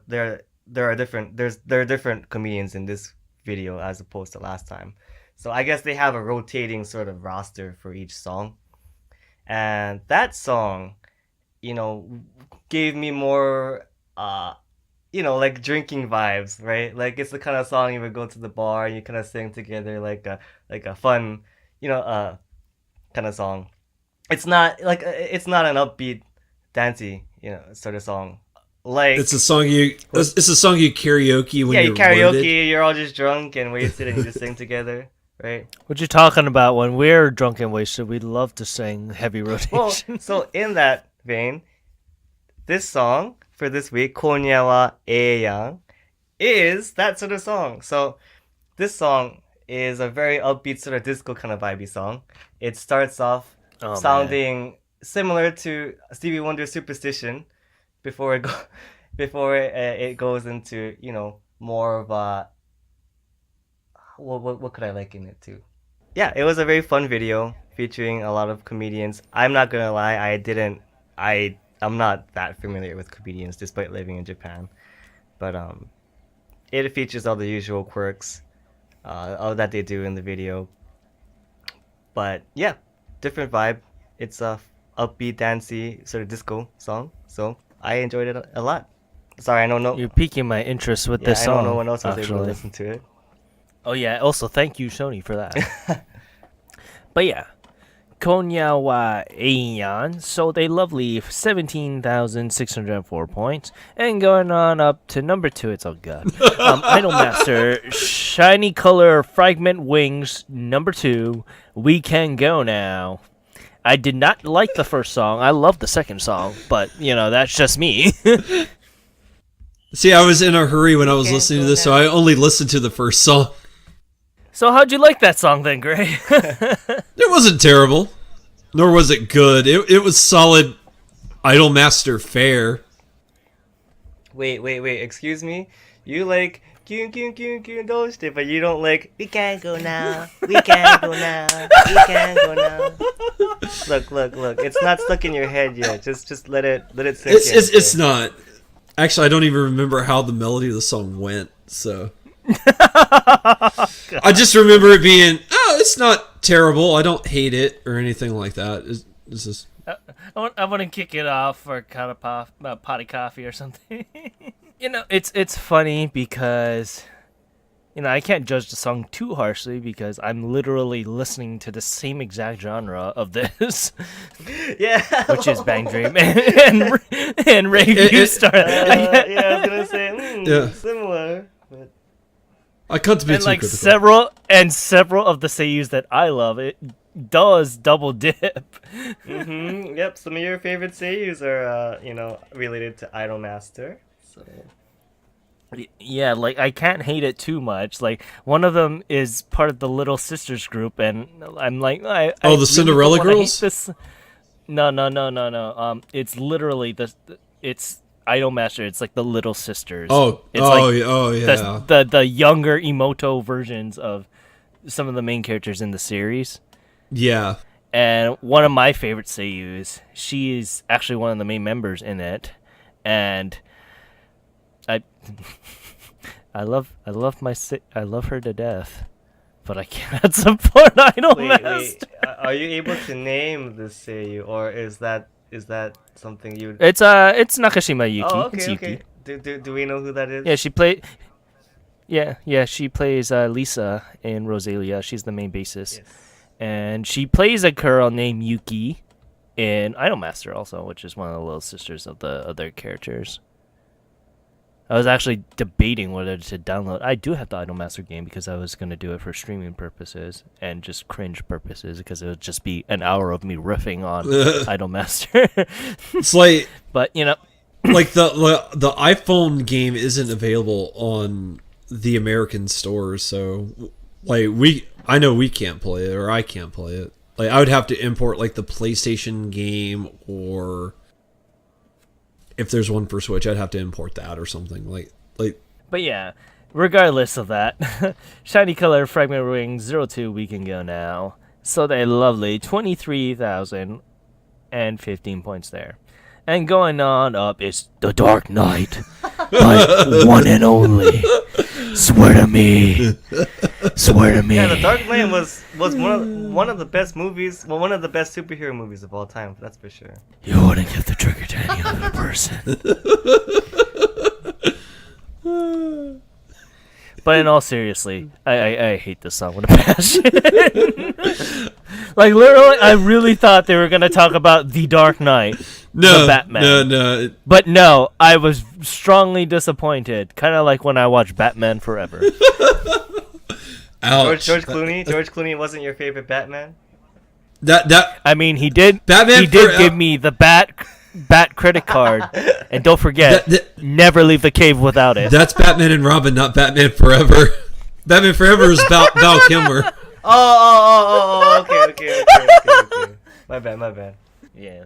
there are different comedians in this video as opposed to last time. So I guess they have a rotating sort of roster for each song, and that song, gave me more like drinking vibes, right? Like it's the kind of song you would go to the bar and you kind of sing together like a fun kind of song. It's not an upbeat dancey sort of song. Like It's a song you karaoke when you you're karaoke, loaded. you're all just drunk and wasted and you just sing together, right? What you talking about? When we're drunk and wasted, we love to sing heavy rotation. Well, so in that vein, this song for this week, Konya wa Eiya, is that sort of song. So this song is a very upbeat sort of disco kind of vibey song. It starts off sounding similar to Stevie Wonder's Superstition before it goes into more of a what could I liken it to? Yeah, it was a very fun video featuring a lot of comedians. I'm not gonna lie, I'm not that familiar with comedians despite living in Japan, but it features all the usual quirks that they do in the video. But yeah, different vibe. It's a upbeat, dancey sort of disco song, so I enjoyed it a lot. Sorry, I don't know. You're piquing my interest with this I song. know no one else was able to actually. listen to it. Oh yeah. Also, thank you, Sony, for that. But yeah, Konya wa Eiyan sold a lovely 17,604 points, and going on up to number 2. It's all good. Idolmaster Shiny Color Fragment Wings number 2. We Can Go Now. I did not like the first song. I love the second song, but that's just me. See, I was in a hurry when I was listening to this, so I only listened to the first song. So how'd you like that song then, Gray? It wasn't terrible, nor was it good. It was solid Idolmaster fare. Wait, excuse me? You like kyun kyun kyun kyun doshite, but you don't like we can go now, we can go now, we can go now. Look. It's not stuck in your head yet. Just let it sink in. It's not. Actually, I don't even remember how the melody of the song went, so I just remember it being, it's not not terrible. I don't hate it or anything like that. It's just I want to kick it off for kind of potty coffee or something. It's funny because I can't judge the song too harshly because I'm literally listening to the same exact genre of this. Yeah. Which is Bang Dream and Rave You Star. I was gonna say similar. But... I can't be and too like critical. several of the seiyus that I love, it does double dip. Yep. Some of your favorite seiyus are related to Idolmaster. So. Yeah, like I can't hate it too much. Like one of them is part of the Little Sisters group, and I'm like, I the really Cinderella don't wanna hate Girls? this. No. It's literally it's Idolmaster. It's like the Little Sisters. It's yeah. the younger Emoto versions of some of the main characters in the series. Yeah. And one of my favorite seiyus, she is actually one of the main members in it, and I love her to death, but I cannot support Idolmaster. Wait, are you able to name the seiyu, or is that something you? It's Nakashima Yuki. Oh, It's okay. Yuki. Do we know who that is? Yeah, she played. Yeah, she plays Lisa in Rosalia. She's the main bassist, Yes. and she plays a girl named Yuki in Idolmaster also, which is one of the little sisters of the other characters. I was actually debating whether to download. I do have the Idolmaster game because I was going to do it for streaming purposes and just cringe purposes because it would just be an hour of me riffing on Idolmaster. It's like, but like the iPhone game isn't available on the American stores, so like I know we can't play it, or I can't play it. Like I would have to import like the PlayStation game, or if there's one for Switch, I'd have to import that or something. Like. But yeah, regardless of that, Shiny Color Fragment Ring 02 we can go now. So they lovely 23,015 points there. And going on up is The Dark Knight by one and only. Swear to me. Yeah, The Dark Knight was one of the best movies. Well, one of the best superhero movies of all time. That's for sure. You wouldn't give the trigger to any other person. But in all seriously, I hate this song with a passion. Like literally, I really thought they were gonna talk about The Dark Knight, the Batman. No. But no, I was strongly disappointed. Kind of like when I watched Batman Forever. Ouch. George Clooney wasn't your favorite Batman? I mean, he did. Batman He did give me the Bat credit card, and don't forget, never leave the cave without it. That's Batman and Robin, not Batman Forever. Batman Forever is about Val Kilmer. Oh, okay. My bad. Yeah,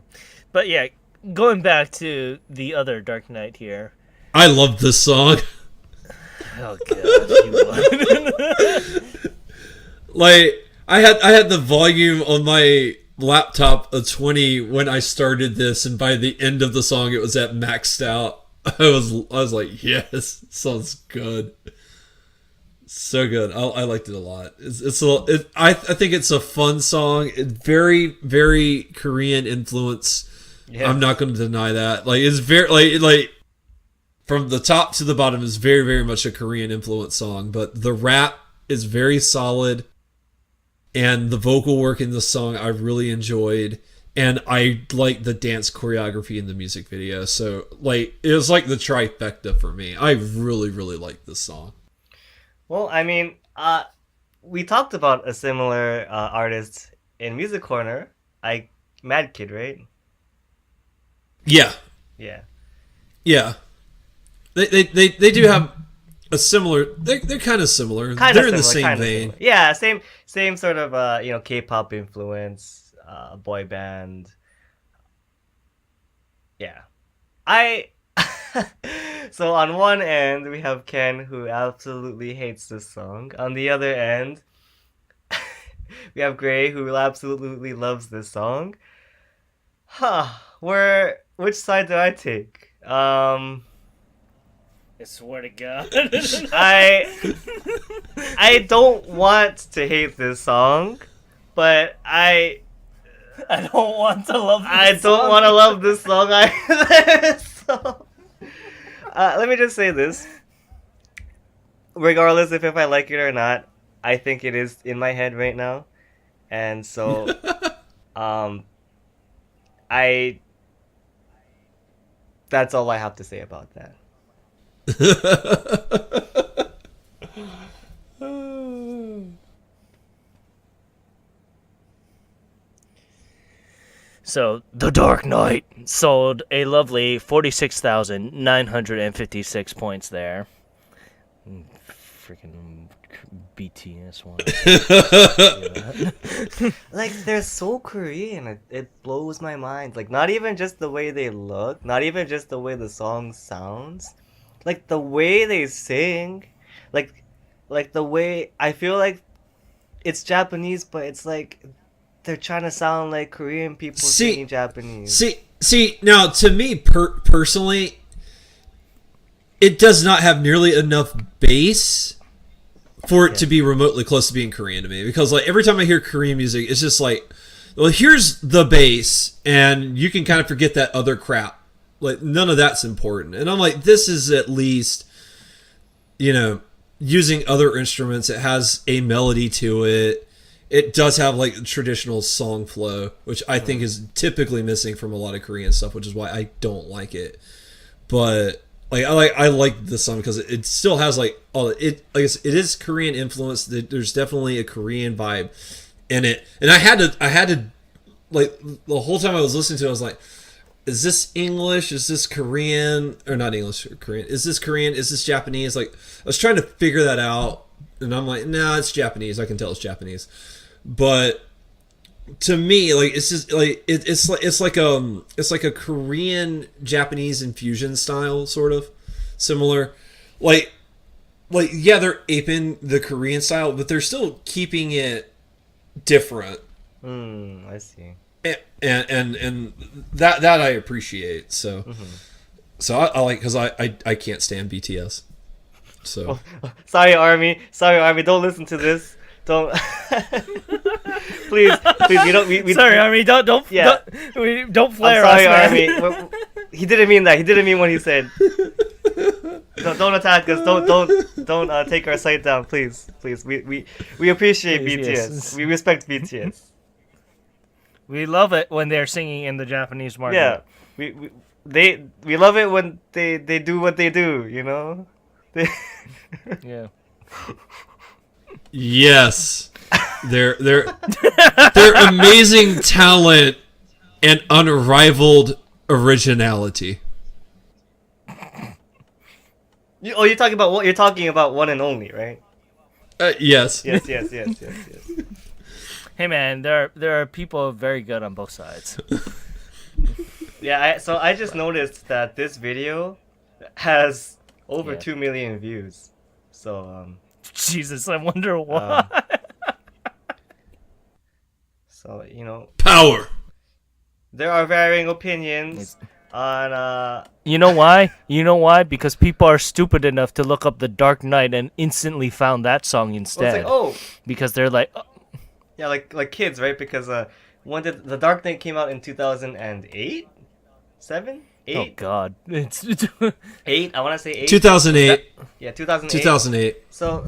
but yeah, going back to the other Dark Knight here. I love this song. Oh god, Like I had the volume on my laptop of 20 when I started this, and by the end of the song it was at maxed out. I was like, yes, sounds good. So good. I liked it a lot. I think it's a fun song. It's very, very Korean influence. Yeah. I'm not going to deny that. Like it's very like from the top to the bottom is very, very much a Korean influence song, but the rap is very solid, and the vocal work in the song I really enjoyed, and I like the dance choreography in the music video. So like it was like the trifecta for me. I really, really like this song. Well, I mean, we talked about a similar artist in Music Corner, Mad Kid, right? Yeah. They do have a similar. They're kind of similar. They're in the same vein. Similar. Yeah, same sort of K-pop influence, boy band. Yeah, So on one end we have Ken, who absolutely hates this song. On the other end, we have Gray, who absolutely loves this song. Which side do I take? I swear to God. I don't want to hate this song, but I don't want to love. I don't want to love this song either. So, let me just say this. Regardless if I like it or not, I think it is in my head right now, and so, I. That's all I have to say about that. So, The Dark Knight sold a lovely 46,956 points there. Freaking BTS one. Like, they're so Korean. It blows my mind. Like, not even just the way they look, not even just the way the song sounds. Like, the way they sing. Like the way... I feel like it's Japanese, but it's like... They're trying to sound like Korean people singing Japanese. See. Now, to me, personally, it does not have nearly enough bass for it to be remotely close to being Korean to me. Because, like, every time I hear Korean music, it's just like, well, here's the bass, and you can kind of forget that other crap. Like, none of that's important. And I'm like, this is at least, using other instruments. It has a melody to it. It does have like traditional song flow, which I think is typically missing from a lot of Korean stuff, which is why I don't like it. But I like this song because it still has like all it. Like it is Korean influence. There's definitely a Korean vibe in it, and I had to like the whole time I was listening to it, I was like, is this English? Is this Korean? Or not English or Korean? Is this Korean? Is this Japanese? Like I was trying to figure that out, and I'm like, nah, it's Japanese. I can tell it's Japanese. But to me, like it's just like it's like a Korean Japanese infusion style, sort of similar. Like yeah, they're aping the Korean style, but they're still keeping it different. I see. And that I appreciate. So I like because I can't stand BTS. So sorry, Army. Don't listen to this. Don't please. We sorry, Army. Don't flare I'm sorry, us, Army. He didn't mean that. He didn't mean what he said. Don't attack us. Don't take our site down, please. We appreciate BTS. Yes. We respect BTS. We love it when they're singing in the Japanese market. Yeah, we love it when they do what they do. Yeah. Yes, they're amazing talent and unrivaled originality. You're talking about one and only, right? Yes. Yes. Hey man, there are people very good on both sides. Yeah, so I just noticed that this video has over 2 million views. So Jesus, I wonder why. So Power. there are varying opinions on You know why? Because people are stupid enough to look up The Dark Knight and instantly found that song instead. Because they're like, yeah, like kids, right? Because when did The Dark Knight came out in 2008, 7, 8? oh god, it's 8. I want to say 8. 2008. Yeah, 2008. 2008. So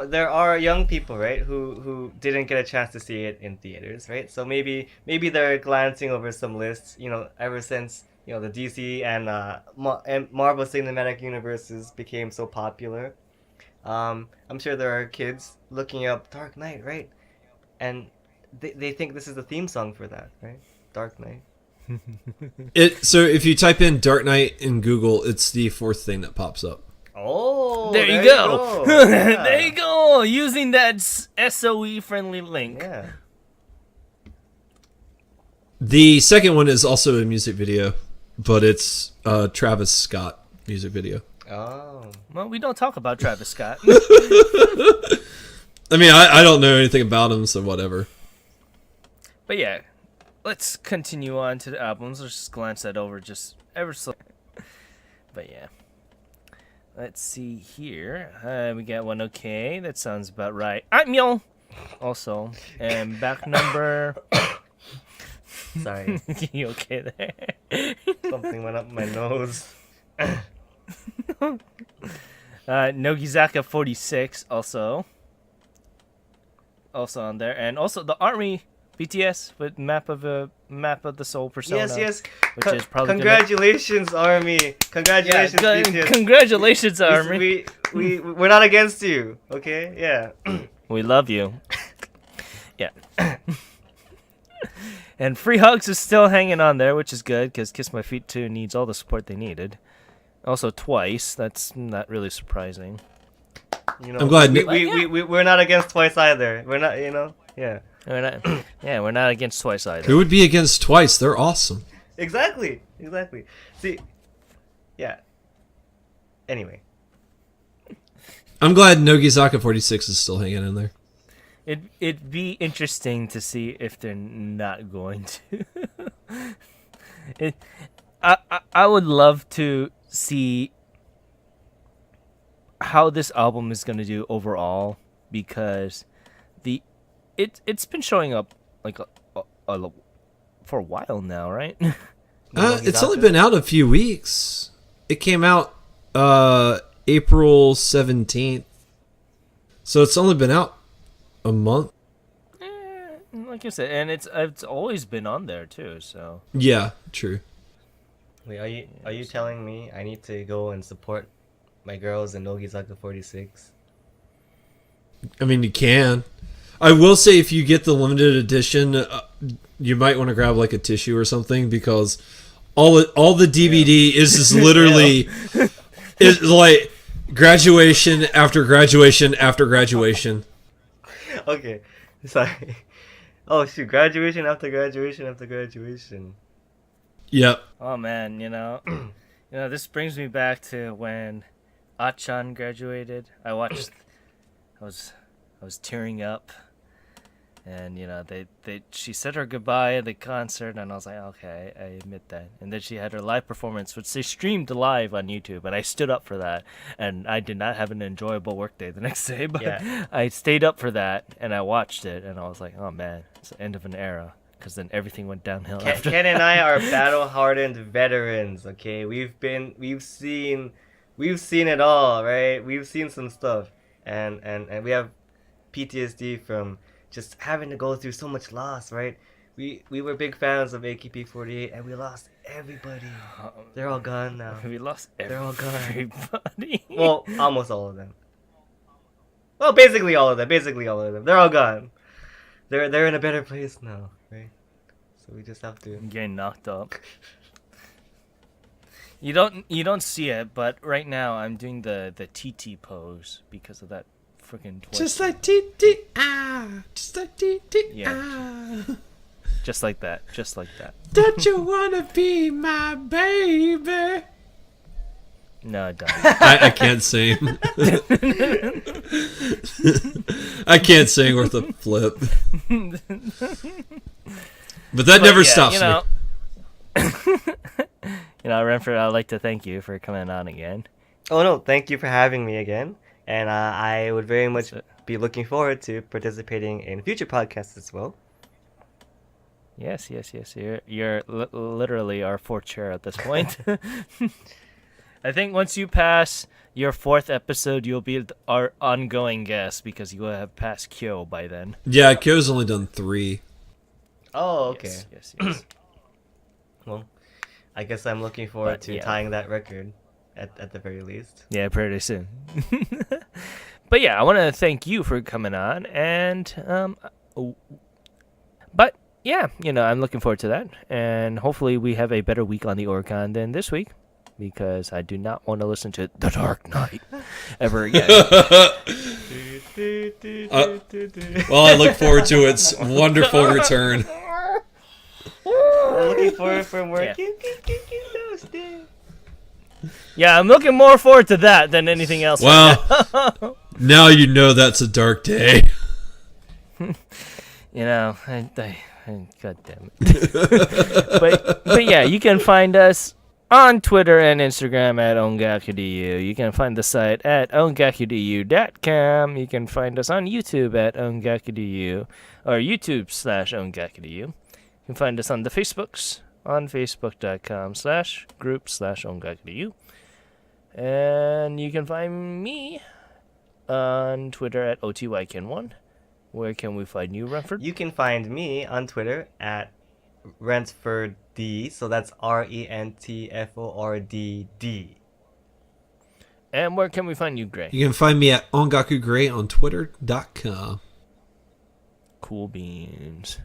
there are young people, right, who didn't get a chance to see it in theaters, right? So maybe they're glancing over some lists, ever since the DC and Marvel Cinematic Universes became so popular. I'm sure there are kids looking up Dark Knight, right? And they think this is the theme song for that, right? Dark Knight. So if you type in Dark Knight in Google, it's the fourth thing that pops up. Oh, there you go. Yeah. There you go. Using that SOE friendly link. Yeah. The second one is also a music video, but it's a Travis Scott music video. Oh. Well, we don't talk about Travis Scott. I mean, I don't know anything about him, so whatever. But yeah, let's continue on to the albums. Let's just glance that over just ever so. But yeah. Let's see here. We got one. Okay, that sounds about right. Myeong. Also, and back number. Sorry, You okay there? something went up my nose. Nogizaka 46 also on there, and also the Army BTS with map of the Soul Persona. Yes. Which is probably Congratulations, Army. Congratulations, BTS. Congratulations, Army. We're not against you. Okay. Yeah. We love you. Yeah. And Free Hugs is still hanging on there, which is good because Kiss My Feet 2 needs all the support they needed. Also Twice. That's not really surprising. You know, I'm glad. we're not against Twice either. We're not. You know. Yeah. We're not against Twice either. Who would be against Twice? They're awesome. Exactly. See. Yeah. Anyway. I'm glad Nogizaka 46 is still hanging in there. It'd be interesting to see if they're not going to. I would love to see how this album is going to do overall, because it's been showing up like for a while now, right? It's only been out a few weeks. It came out April 17th. So it's only been out a month. Like I said, and it's always been on there too, so. Yeah, true. Wait, are you telling me I need to go and support my girls in Nogizaka 46? I mean, you can. I will say, if you get the limited edition, you might want to grab like a tissue or something, because all the DVD is just literally is like graduation after graduation after graduation. Okay, sorry. Oh shoot, graduation after graduation after graduation. Yep. Oh man, this brings me back to when Achan graduated. I was tearing up, and she said her goodbye at the concert, and I was like, okay, I admit that. And then she had her live performance, which they streamed live on YouTube, and I stood up for that. And I did not have an enjoyable workday the next day, but yeah. I stayed up for that, and I watched it, and I was like, oh man, it's the end of an era. Because then everything went downhill. Ken and I are battle-hardened veterans. Okay, we've seen it all, right? We've seen some stuff, and we have PTSD from just having to go through so much loss, right? We were big fans of AKB48, and we lost everybody. They're all gone now. We lost They're all gone. everybody. Well, almost all of them. Well, basically all of them. They're all gone. They're in a better place now, right? So we just have to getting knocked up. You don't see it, but right now I'm doing the TT pose because of that freaking twist. Just like TT just like TT Yeah. Just like that. Don't you wanna be my baby? No, I don't. I can't sing. I can't sing worth a flip. But that never stops me. Rentford, I'd like to thank you for coming on again. Oh no, thank you for having me again. And I would very much be looking forward to participating in future podcasts as well. Yes. You're literally our fourth chair at this point. I think once you pass your fourth episode, you'll be our ongoing guest because you will have passed Kyo by then. Yeah, Kyo's only done 3. Oh, okay. Yes. Well, I guess I'm looking forward to tying that record at the very least. Yeah, pretty soon. But yeah, I want to thank you for coming on, and but yeah, I'm looking forward to that, and hopefully we have a better week on the Oricon than this week, because I do not want to listen to The Dark Knight ever again. Well, I look forward to its wonderful return. I'm looking forward for more. Yeah, I'm looking more forward to that than anything else. Well, now you know that's a dark day. I God damn it. but yeah, you can find us on Twitter and Instagram at ongakudu. You can find the site at ongakudu.com. You can find us on YouTube at ongakudu, or YouTube/ongakudu. You can find us on the Facebooks on facebook.com/group/ongakudu. And you can find me on Twitter at OTYKin1. Where can we find you, Rentford? You can find me on Twitter at Rentford D. So that's RENTFORDD. And where can we find you, Gray? You can find me at OngakuGray on Twitter.com. Cool beans.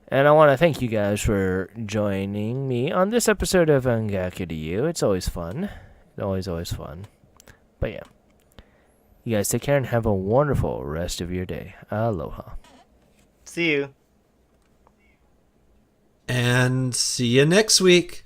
And I want to thank you guys for joining me on this episode of Ongaku to You. It's always fun. Always fun. But yeah. You guys take care and have a wonderful rest of your day. Aloha. See you. And see you next week.